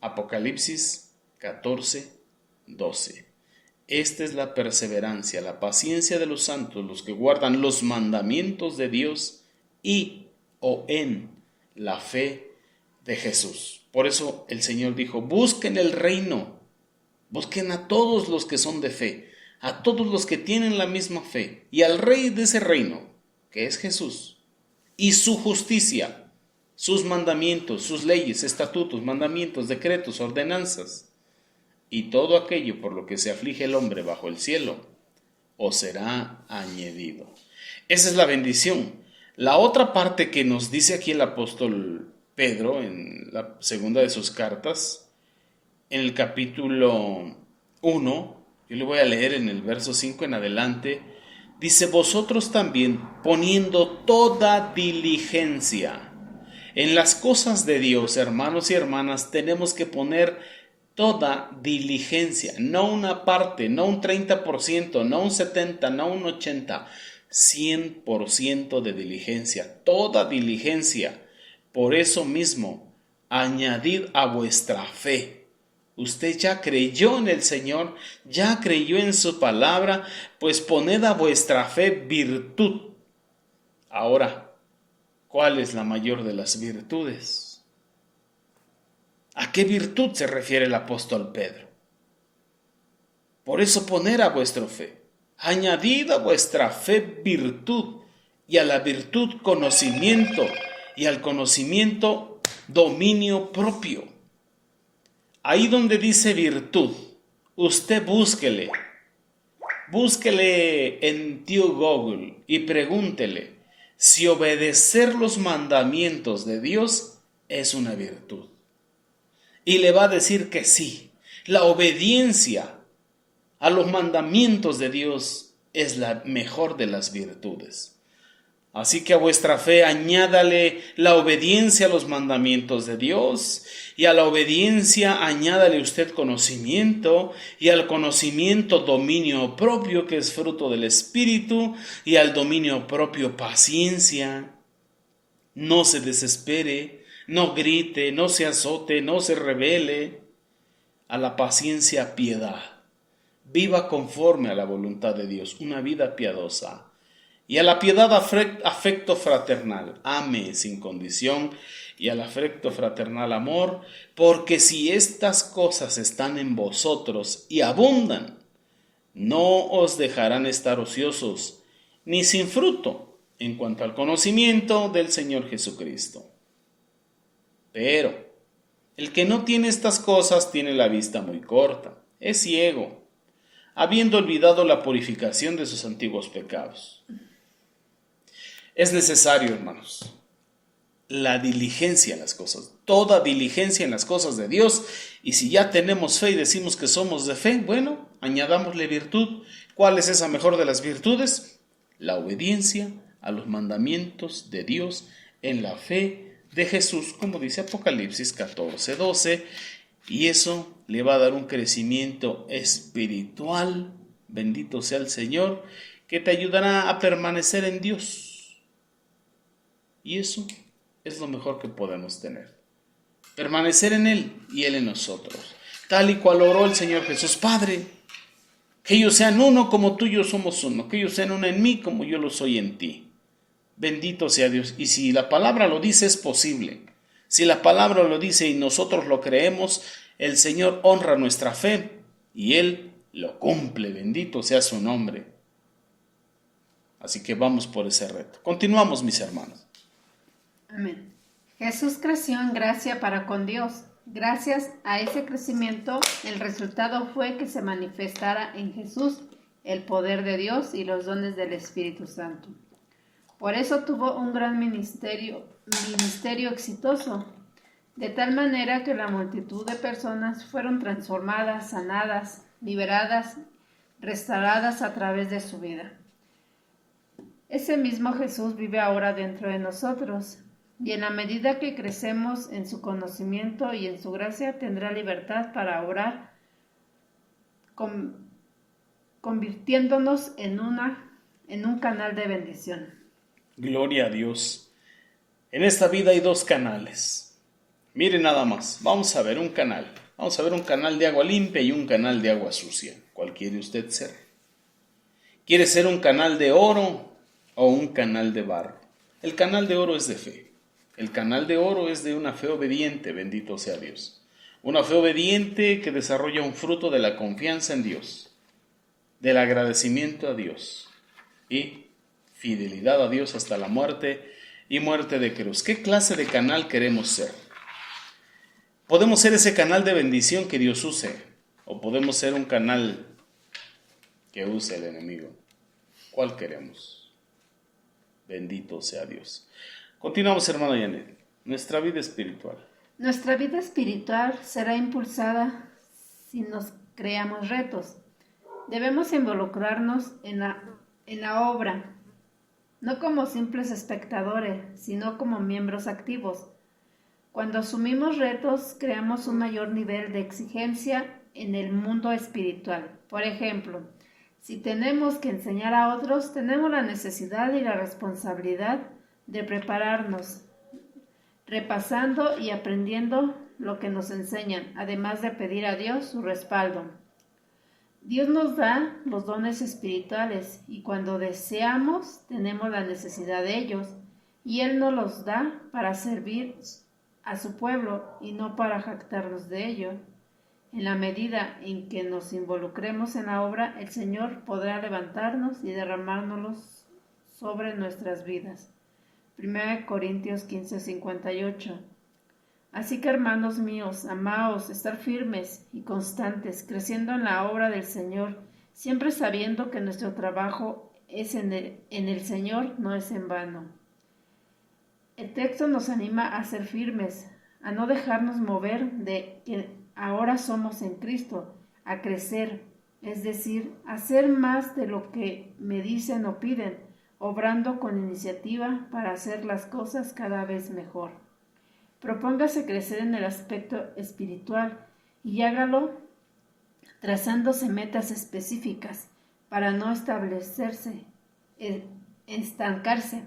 S1: Apocalipsis 14:12. Esta es la perseverancia, la paciencia de los santos, los que guardan los mandamientos de Dios y o en la fe de Jesús. Por eso el Señor dijo, busquen el reino, busquen a todos los que son de fe, a todos los que tienen la misma fe, y al rey de ese reino, que es Jesús, y su justicia, sus mandamientos, sus leyes, estatutos, mandamientos, decretos, ordenanzas, y todo aquello por lo que se aflige el hombre bajo el cielo, os será añadido. Esa es la bendición. La otra parte que nos dice aquí el apóstol Pedro en la segunda de sus cartas, en el capítulo 1, yo le voy a leer en el verso 5 en adelante, dice, vosotros también, poniendo toda diligencia en las cosas de Dios, hermanos y hermanas, tenemos que poner toda diligencia, no una parte, no un 30%, no un 70%, no un 80%, 100% de diligencia, toda diligencia. Por eso mismo, añadid a vuestra fe. Usted ya creyó en el Señor, ya creyó en su palabra, pues poned a vuestra fe virtud. Ahora, ¿cuál es la mayor de las virtudes? ¿A qué virtud se refiere el apóstol Pedro? Por eso poner a vuestra fe. Añadid a vuestra fe virtud, y a la virtud conocimiento, y al conocimiento dominio propio. Ahí donde dice virtud, usted búsquele en tío Google y pregúntele si obedecer los mandamientos de Dios es una virtud. Y le va a decir que sí, la obediencia a los mandamientos de Dios es la mejor de las virtudes. Así que a vuestra fe añádale la obediencia a los mandamientos de Dios, y a la obediencia añádale usted conocimiento, y al conocimiento dominio propio, que es fruto del Espíritu, y al dominio propio paciencia. No se desespere, no grite, no se azote, no se rebele. A la paciencia piedad. Viva conforme a la voluntad de Dios, una vida piadosa. Y a la piedad afecto fraternal, ame sin condición, y al afecto fraternal amor, porque si estas cosas están en vosotros y abundan, no os dejarán estar ociosos, ni sin fruto, en cuanto al conocimiento del Señor Jesucristo. Pero el que no tiene estas cosas tiene la vista muy corta, es ciego, habiendo olvidado la purificación de sus antiguos pecados. Es necesario, hermanos, la diligencia en las cosas, toda diligencia en las cosas de Dios. Y si ya tenemos fe y decimos que somos de fe, bueno, añadámosle virtud. ¿Cuál es esa mejor de las virtudes? La obediencia a los mandamientos de Dios en la fe de Jesús, como dice Apocalipsis 14:12, y eso le va a dar un crecimiento espiritual, bendito sea el Señor, que te ayudará a permanecer en Dios. Y eso es lo mejor que podemos tener. Permanecer en Él y Él en nosotros. Tal y cual oró el Señor Jesús. Padre, que ellos sean uno como tú y yo somos uno. Que ellos sean uno en mí como yo lo soy en ti. Bendito sea Dios. Y si la palabra lo dice, es posible. Si la palabra lo dice y nosotros lo creemos, el Señor honra nuestra fe y Él lo cumple. Bendito sea su nombre. Así que vamos por ese reto. Continuamos, mis hermanos.
S2: Amén. Jesús creció en gracia para con Dios. Gracias a ese crecimiento, el resultado fue que se manifestara en Jesús el poder de Dios y los dones del Espíritu Santo. Por eso tuvo un gran ministerio exitoso, de tal manera que la multitud de personas fueron transformadas, sanadas, liberadas, restauradas a través de su vida. Ese mismo Jesús vive ahora dentro de nosotros. Y en la medida que crecemos en su conocimiento y en su gracia, tendrá libertad para orar, convirtiéndonos en un canal de bendición.
S1: Gloria a Dios. En esta vida hay dos canales. Miren nada más, vamos a ver un canal. Vamos a ver un canal de agua limpia y un canal de agua sucia. ¿Cuál quiere usted ser? ¿Quiere ser un canal de oro o un canal de barro? El canal de oro es de fe. El canal de oro es de una fe obediente, bendito sea Dios. Una fe obediente que desarrolla un fruto de la confianza en Dios, del agradecimiento a Dios y fidelidad a Dios hasta la muerte y muerte de cruz. ¿Qué clase de canal queremos ser? Podemos ser ese canal de bendición que Dios use, o podemos ser un canal que use el enemigo. ¿Cuál queremos? Bendito sea Dios. Continuamos, hermana Janet. Nuestra vida espiritual.
S2: Nuestra vida espiritual será impulsada si nos creamos retos. Debemos involucrarnos en la obra, no como simples espectadores, sino como miembros activos. Cuando asumimos retos, creamos un mayor nivel de exigencia en el mundo espiritual. Por ejemplo, si tenemos que enseñar a otros, tenemos la necesidad y la responsabilidad de prepararnos, repasando y aprendiendo lo que nos enseñan, además de pedir a Dios su respaldo. Dios nos da los dones espirituales y cuando deseamos tenemos la necesidad de ellos y Él nos los da para servir a su pueblo y no para jactarnos de ello. En la medida en que nos involucremos en la obra, el Señor podrá levantarnos y derramárnoslos sobre nuestras vidas. 1 Corintios 15:58. Así que, hermanos míos, amaos, estar firmes y constantes, creciendo en la obra del Señor, siempre sabiendo que nuestro trabajo es en el Señor, no es en vano. El texto nos anima a ser firmes, a no dejarnos mover de que ahora somos en Cristo, a crecer, es decir, a hacer más de lo que me dicen o piden, obrando con iniciativa para hacer las cosas cada vez mejor. Propóngase crecer en el aspecto espiritual y hágalo trazándose metas específicas para no estancarse.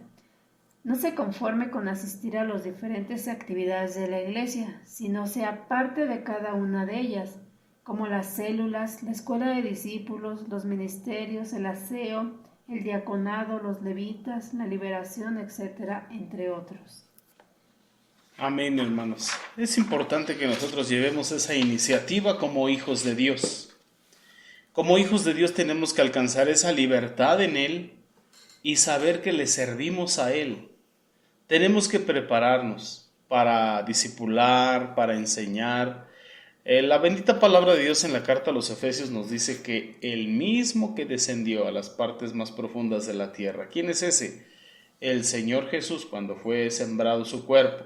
S2: No se conforme con asistir a las diferentes actividades de la iglesia, sino sea parte de cada una de ellas, como las células, la escuela de discípulos, los ministerios, el aseo, el diaconado, los levitas, la liberación, etc., entre otros.
S1: Amén, hermanos. Es importante que nosotros llevemos esa iniciativa como hijos de Dios. Como hijos de Dios tenemos que alcanzar esa libertad en Él y saber que le servimos a Él. Tenemos que prepararnos para discipular, para enseñar. La bendita palabra de Dios en la carta a los Efesios nos dice que el mismo que descendió a las partes más profundas de la tierra. ¿Quién es ese? El Señor Jesús, cuando fue sembrado su cuerpo.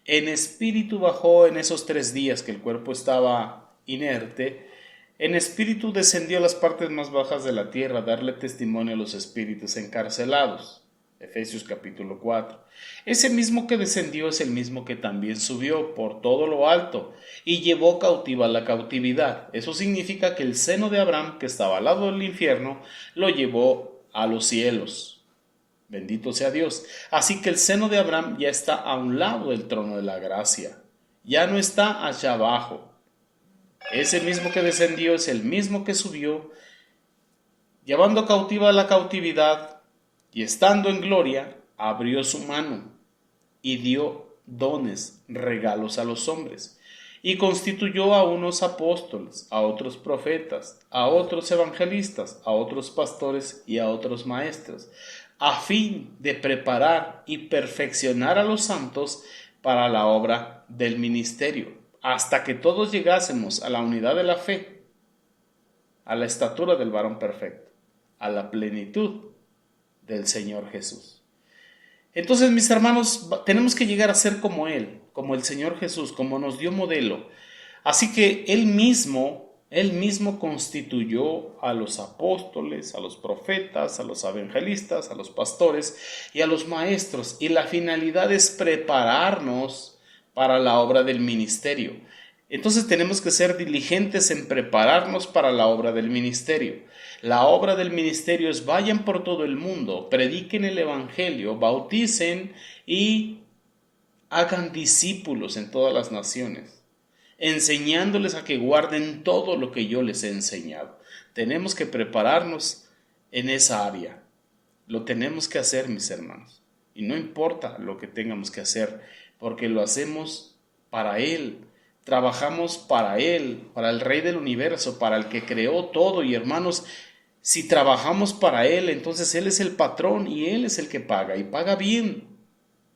S1: En espíritu bajó en esos 3 días que el cuerpo estaba inerte. En espíritu descendió a las partes más bajas de la tierra a darle testimonio a los espíritus encarcelados. Efesios capítulo 4. Ese mismo que descendió es el mismo que también subió por todo lo alto y llevó cautiva la cautividad. Eso significa que el seno de Abraham, que estaba al lado del infierno, lo llevó a los cielos. Bendito sea Dios. Así que el seno de Abraham ya está a un lado del trono de la gracia. Ya no está allá abajo. Ese mismo que descendió es el mismo que subió, llevando cautiva la cautividad y estando en gloria, abrió su mano y dio dones, regalos a los hombres. Y constituyó a unos apóstoles, a otros profetas, a otros evangelistas, a otros pastores y a otros maestros, a fin de preparar y perfeccionar a los santos para la obra del ministerio, hasta que todos llegásemos a la unidad de la fe, a la estatura del varón perfecto, a la plenitud del Señor Jesús. Entonces, mis hermanos, tenemos que llegar a ser como Él, como el Señor Jesús, como nos dio modelo. Así que Él mismo constituyó a los apóstoles, a los profetas, a los evangelistas, a los pastores y a los maestros. Y la finalidad es prepararnos para la obra del ministerio. Entonces tenemos que ser diligentes en prepararnos para la obra del ministerio. La obra del ministerio es: vayan por todo el mundo, prediquen el evangelio, bauticen y hagan discípulos en todas las naciones, enseñándoles a que guarden todo lo que yo les he enseñado. tenemos que prepararnos en esa área. Lo tenemos que hacer, mis hermanos. Y no importa lo que tengamos que hacer, porque lo hacemos para Él. Trabajamos para Él, para el Rey del Universo, para el que creó todo. Y hermanos, si trabajamos para Él, entonces Él es el patrón y Él es el que paga, y paga bien.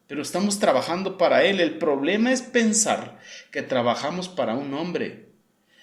S1: Pero estamos trabajando para Él. El problema es pensar que trabajamos para un hombre.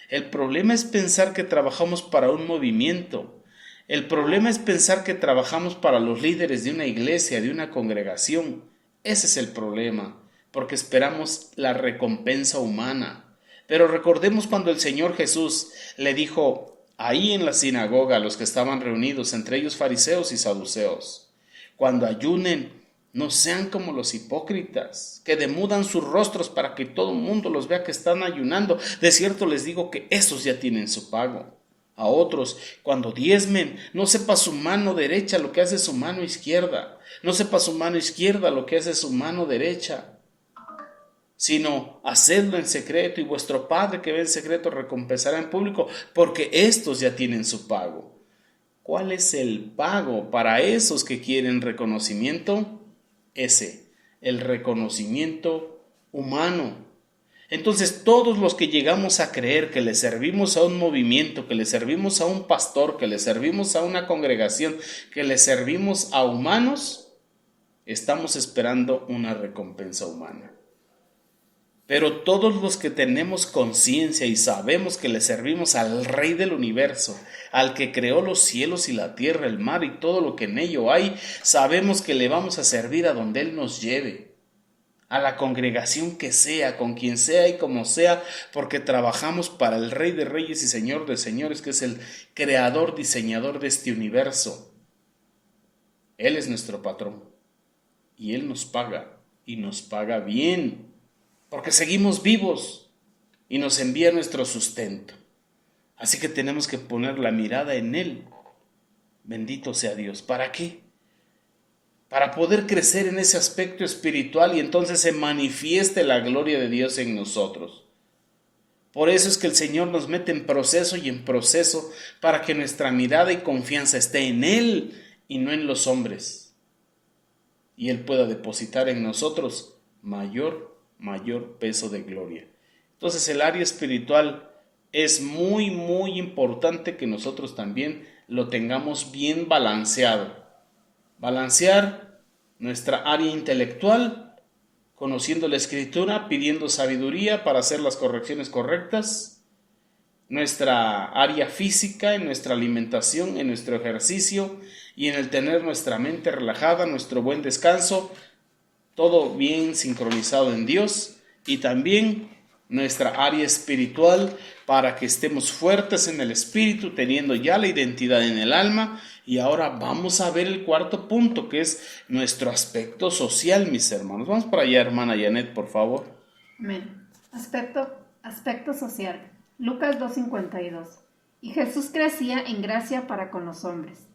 S1: El problema es pensar que trabajamos para un movimiento. El problema es pensar que trabajamos para los líderes de una iglesia, de una congregación. Ese es el problema, porque esperamos la recompensa humana. Pero recordemos cuando el Señor Jesús le dijo ahí en la sinagoga a los que estaban reunidos, entre ellos fariseos y saduceos: cuando ayunen, no sean como los hipócritas, que demudan sus rostros para que todo el mundo los vea que están ayunando. De cierto les digo que esos ya tienen su pago. A otros, cuando diezmen, no sepa su mano derecha lo que hace su mano izquierda, no sepa su mano izquierda lo que hace su mano derecha, sino hacedlo en secreto, y vuestro Padre que ve en secreto recompensará en público, porque estos ya tienen su pago. ¿Cuál es el pago para esos que quieren reconocimiento? El reconocimiento humano. Entonces todos los que llegamos a creer que le servimos a un movimiento, que le servimos a un pastor, que le servimos a una congregación, que le servimos a humanos, estamos esperando una recompensa humana. Pero todos los que tenemos conciencia y sabemos que le servimos al Rey del Universo, al que creó los cielos y la tierra, el mar y todo lo que en ello hay, sabemos que le vamos a servir a donde Él nos lleve, a la congregación que sea, con quien sea y como sea, porque trabajamos para el Rey de Reyes y Señor de Señores, que es el creador, diseñador de este universo. Él es nuestro patrón y Él nos paga bien, porque seguimos vivos y nos envía nuestro sustento. Así que tenemos que poner la mirada en Él. Bendito sea Dios. ¿Para qué? Para poder crecer en ese aspecto espiritual y entonces se manifieste la gloria de Dios en nosotros. Por eso es que el Señor nos mete en proceso y en proceso para que nuestra mirada y confianza esté en Él y no en los hombres. Y Él pueda depositar en nosotros mayor peso de gloria. Entonces el área espiritual es muy importante que nosotros también lo tengamos bien balanceado. Balancear nuestra área intelectual, conociendo la Escritura, pidiendo sabiduría para hacer las correcciones correctas, nuestra área física, en nuestra alimentación, en nuestro ejercicio y en el tener nuestra mente relajada, nuestro buen descanso, todo bien sincronizado en Dios, y también nuestra área espiritual para que estemos fuertes en el espíritu, teniendo ya la identidad en el alma. Y ahora vamos a ver el cuarto punto, que es nuestro aspecto social, mis hermanos. Vamos para allá, hermana Janet, por favor.
S2: Amén. Aspecto social. Lucas 2:52. Y Jesús crecía en gracia para con los hombres.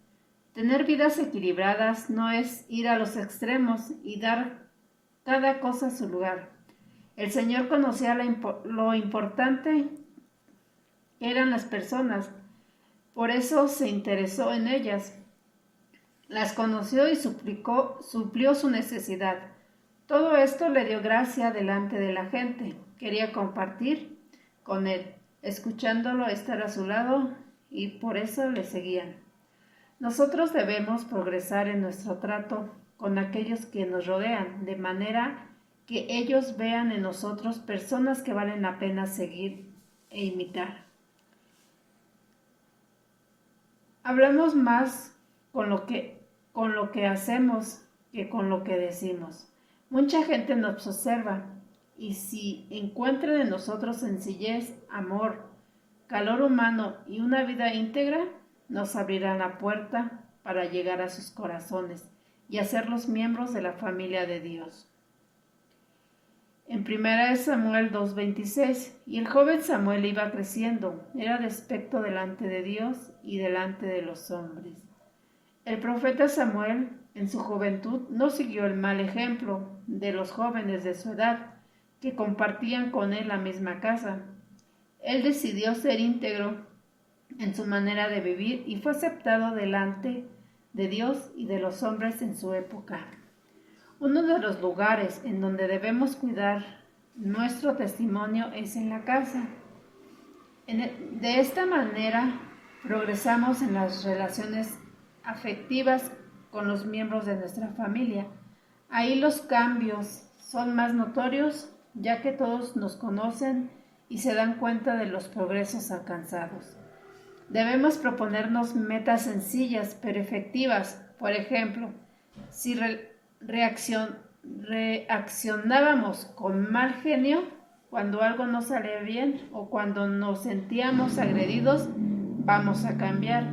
S2: Tener vidas equilibradas no es ir a los extremos y dar cada cosa a su lugar. El Señor conocía lo importante que eran las personas, por eso se interesó en ellas. Las conoció y suplió su necesidad. Todo esto le dio gracia delante de la gente. Quería compartir con Él, escuchándolo, estar a su lado, y por eso le seguían. Nosotros debemos progresar en nuestro trato con aquellos que nos rodean, de manera que ellos vean en nosotros personas que valen la pena seguir e imitar. Hablamos más con lo que hacemos que con lo que decimos. Mucha gente nos observa, y si encuentran en nosotros sencillez, amor, calor humano y una vida íntegra, nos abrirán la puerta para llegar a sus corazones y hacerlos miembros de la familia de Dios. En 1 Samuel 2:26, y el joven Samuel iba creciendo, era de aspecto delante de Dios y delante de los hombres. El profeta Samuel, en su juventud, no siguió el mal ejemplo de los jóvenes de su edad, que compartían con él la misma casa. Él decidió ser íntegro en su manera de vivir y fue aceptado delante de Dios y de los hombres en su época. Uno de los lugares en donde debemos cuidar nuestro testimonio es en la casa. De esta manera progresamos en las relaciones afectivas con los miembros de nuestra familia. Ahí los cambios son más notorios, ya que todos nos conocen y se dan cuenta de los progresos alcanzados. Debemos proponernos metas sencillas pero efectivas. Por ejemplo, si reaccionábamos con mal genio cuando algo no salía bien o cuando nos sentíamos agredidos, vamos a cambiar.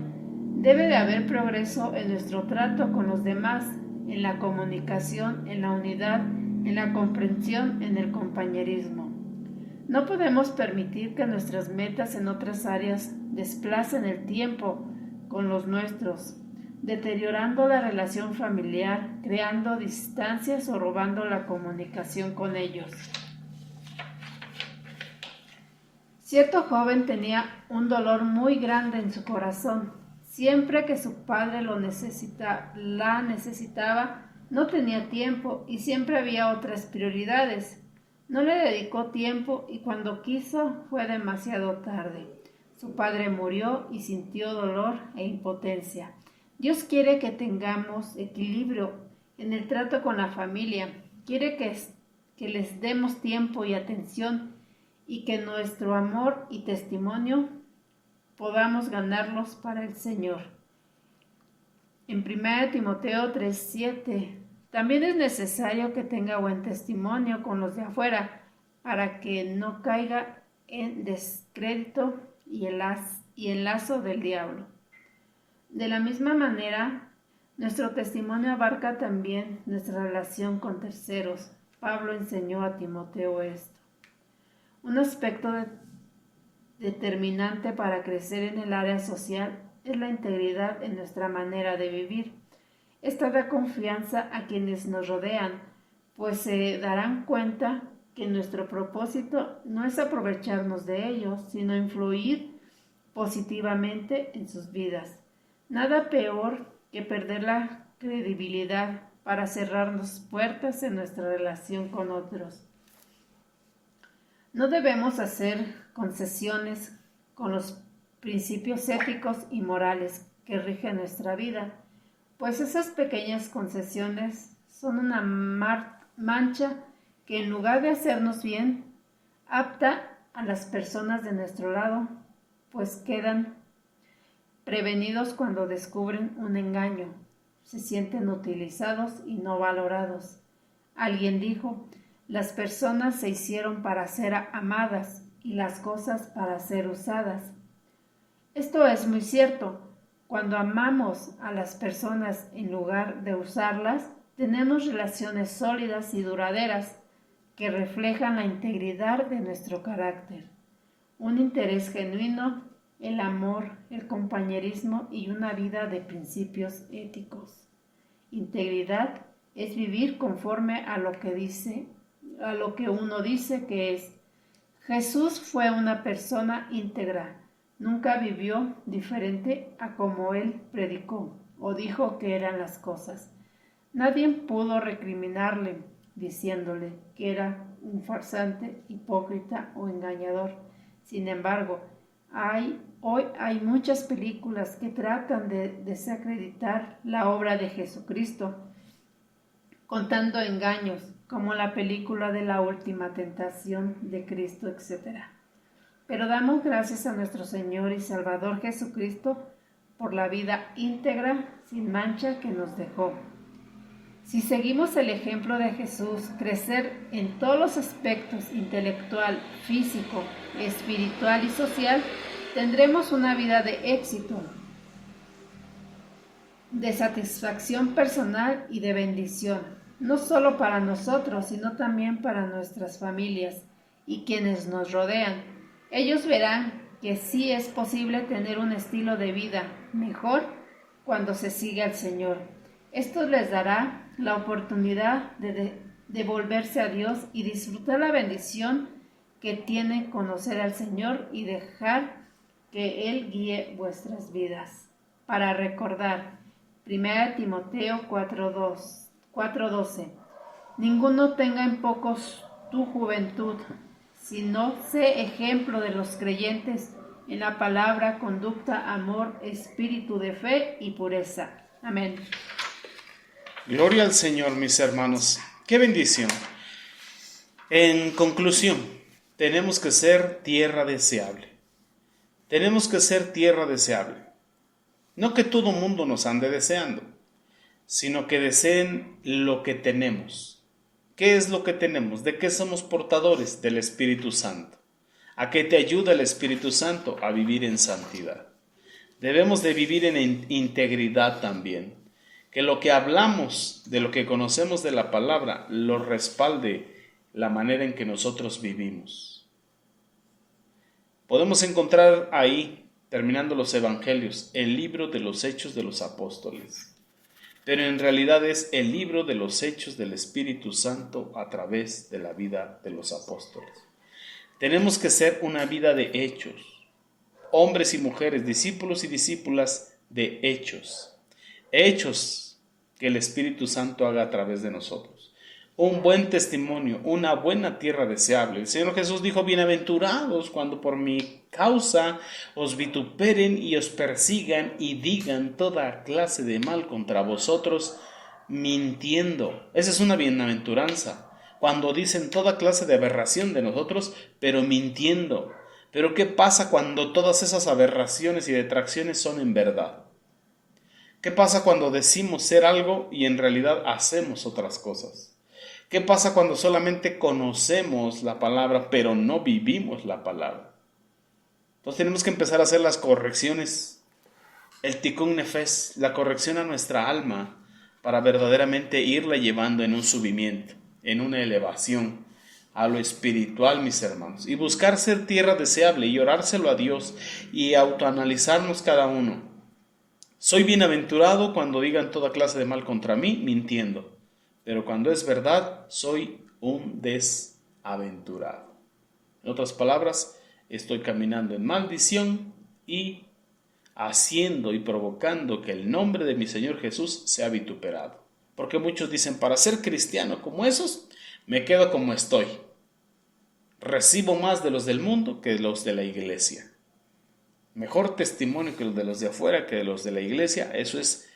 S2: Debe de haber progreso en nuestro trato con los demás, en la comunicación, en la unidad, en la comprensión, en el compañerismo. No podemos permitir que nuestras metas en otras áreas desplacen el tiempo con los nuestros, deteriorando la relación familiar, creando distancias o robando la comunicación con ellos. Cierto joven tenía un dolor muy grande en su corazón. Siempre que su padre la necesitaba, no tenía tiempo y siempre había otras prioridades. No le dedicó tiempo y cuando quiso fue demasiado tarde. Su padre murió y sintió dolor e impotencia. Dios quiere que tengamos equilibrio en el trato con la familia. Quiere que les demos tiempo y atención y que nuestro amor y testimonio podamos ganarlos para el Señor. En 1 Timoteo 3:7, también es necesario que tenga buen testimonio con los de afuera para que no caiga en descrédito y el lazo del diablo. De la misma manera, nuestro testimonio abarca también nuestra relación con terceros. Pablo enseñó a Timoteo esto. Un aspecto determinante para crecer en el área social es la integridad en nuestra manera de vivir. Esta da confianza a quienes nos rodean, pues se darán cuenta que nuestro propósito no es aprovecharnos de ellos, sino influir positivamente en sus vidas. Nada peor que perder la credibilidad para cerrarnos puertas en nuestra relación con otros. No debemos hacer concesiones con los principios éticos y morales que rigen nuestra vida, pues esas pequeñas concesiones son una mancha que en lugar de hacernos bien, apta a las personas de nuestro lado, pues quedan prevenidos cuando descubren un engaño, se sienten utilizados y no valorados. Alguien dijo: las personas se hicieron para ser amadas y las cosas para ser usadas. Esto es muy cierto. Cuando amamos a las personas en lugar de usarlas, tenemos relaciones sólidas y duraderas que reflejan la integridad de nuestro carácter, un interés genuino, el amor, el compañerismo y una vida de principios éticos. Integridad es vivir conforme a lo que uno dice que es. Jesús fue una persona íntegra. Nunca vivió diferente a como él predicó o dijo que eran las cosas. Nadie pudo recriminarle diciéndole que era un farsante, hipócrita o engañador. Sin embargo, hoy hay muchas películas que tratan de desacreditar la obra de Jesucristo, contando engaños, como la película de la última tentación de Cristo, etc. Pero damos gracias a nuestro Señor y Salvador Jesucristo por la vida íntegra, sin mancha que nos dejó. Si seguimos el ejemplo de Jesús, crecer en todos los aspectos intelectual, físico, espiritual y social, tendremos una vida de éxito, de satisfacción personal y de bendición, no solo para nosotros, sino también para nuestras familias y quienes nos rodean. Ellos verán que sí es posible tener un estilo de vida mejor cuando se sigue al Señor. Esto les dará la oportunidad de volverse a Dios y disfrutar la bendición que tiene conocer al Señor y dejar que Él guíe vuestras vidas. Para recordar, 1 Timoteo 4:12. Ninguno tenga en pocos tu juventud, sino sé ejemplo de los creyentes en la palabra, conducta, amor, espíritu de fe y pureza. Amén.
S1: Gloria al Señor, mis hermanos. ¡Qué bendición! En conclusión, tenemos que ser tierra deseable. Tenemos que ser tierra deseable. No que todo mundo nos ande deseando, sino que deseen lo que tenemos. ¿Qué es lo que tenemos? ¿De qué somos portadores? Del Espíritu Santo. ¿A qué te ayuda el Espíritu Santo? A vivir en santidad. Debemos de vivir en integridad también. Que lo que hablamos, de lo que conocemos de la palabra, lo respalde la manera en que nosotros vivimos. Podemos encontrar ahí, terminando los evangelios, el libro de los Hechos de los Apóstoles. Pero en realidad es el libro de los Hechos del Espíritu Santo a través de la vida de los apóstoles. Tenemos que ser una vida de hechos, hombres y mujeres, discípulos y discípulas de hechos. Hechos que el Espíritu Santo haga a través de nosotros. Un buen testimonio, una buena tierra deseable. El Señor Jesús dijo, bienaventurados cuando por mi causa os vituperen y os persigan y digan toda clase de mal contra vosotros, mintiendo. Esa es una bienaventuranza. Cuando dicen toda clase de aberración de nosotros, pero mintiendo. Pero ¿qué pasa cuando todas esas aberraciones y detracciones son en verdad? ¿Qué pasa cuando decimos ser algo y en realidad hacemos otras cosas? ¿Qué pasa cuando solamente conocemos la palabra pero no vivimos la palabra? Entonces tenemos que empezar a hacer las correcciones, el tikkun nefesh, la corrección a nuestra alma para verdaderamente irla llevando en un subimiento, en una elevación a lo espiritual, mis hermanos, y buscar ser tierra deseable y orárselo a Dios y autoanalizarnos cada uno. Soy bienaventurado cuando digan toda clase de mal contra mí, mintiendo. Pero cuando es verdad, soy un desaventurado. En otras palabras, estoy caminando en maldición y haciendo y provocando que el nombre de mi Señor Jesús sea vituperado. Porque muchos dicen, para ser cristiano como esos, me quedo como estoy. Recibo más de los del mundo que de los de la iglesia. Mejor testimonio que los de afuera, que de los de la iglesia. Eso es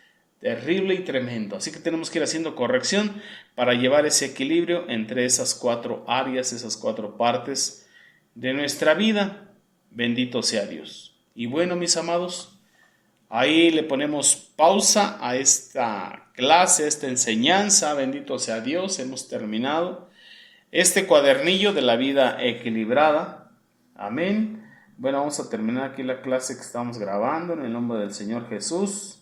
S1: terrible y tremendo. Así que tenemos que ir haciendo corrección para llevar ese equilibrio entre esas 4 áreas, esas 4 partes de nuestra vida. Bendito sea Dios. Y bueno, mis amados, ahí le ponemos pausa a esta clase, a esta enseñanza. Bendito sea Dios. Hemos terminado este cuadernillo de la vida equilibrada. Amén. Bueno, vamos a terminar aquí la clase que estamos grabando en el nombre del Señor Jesús.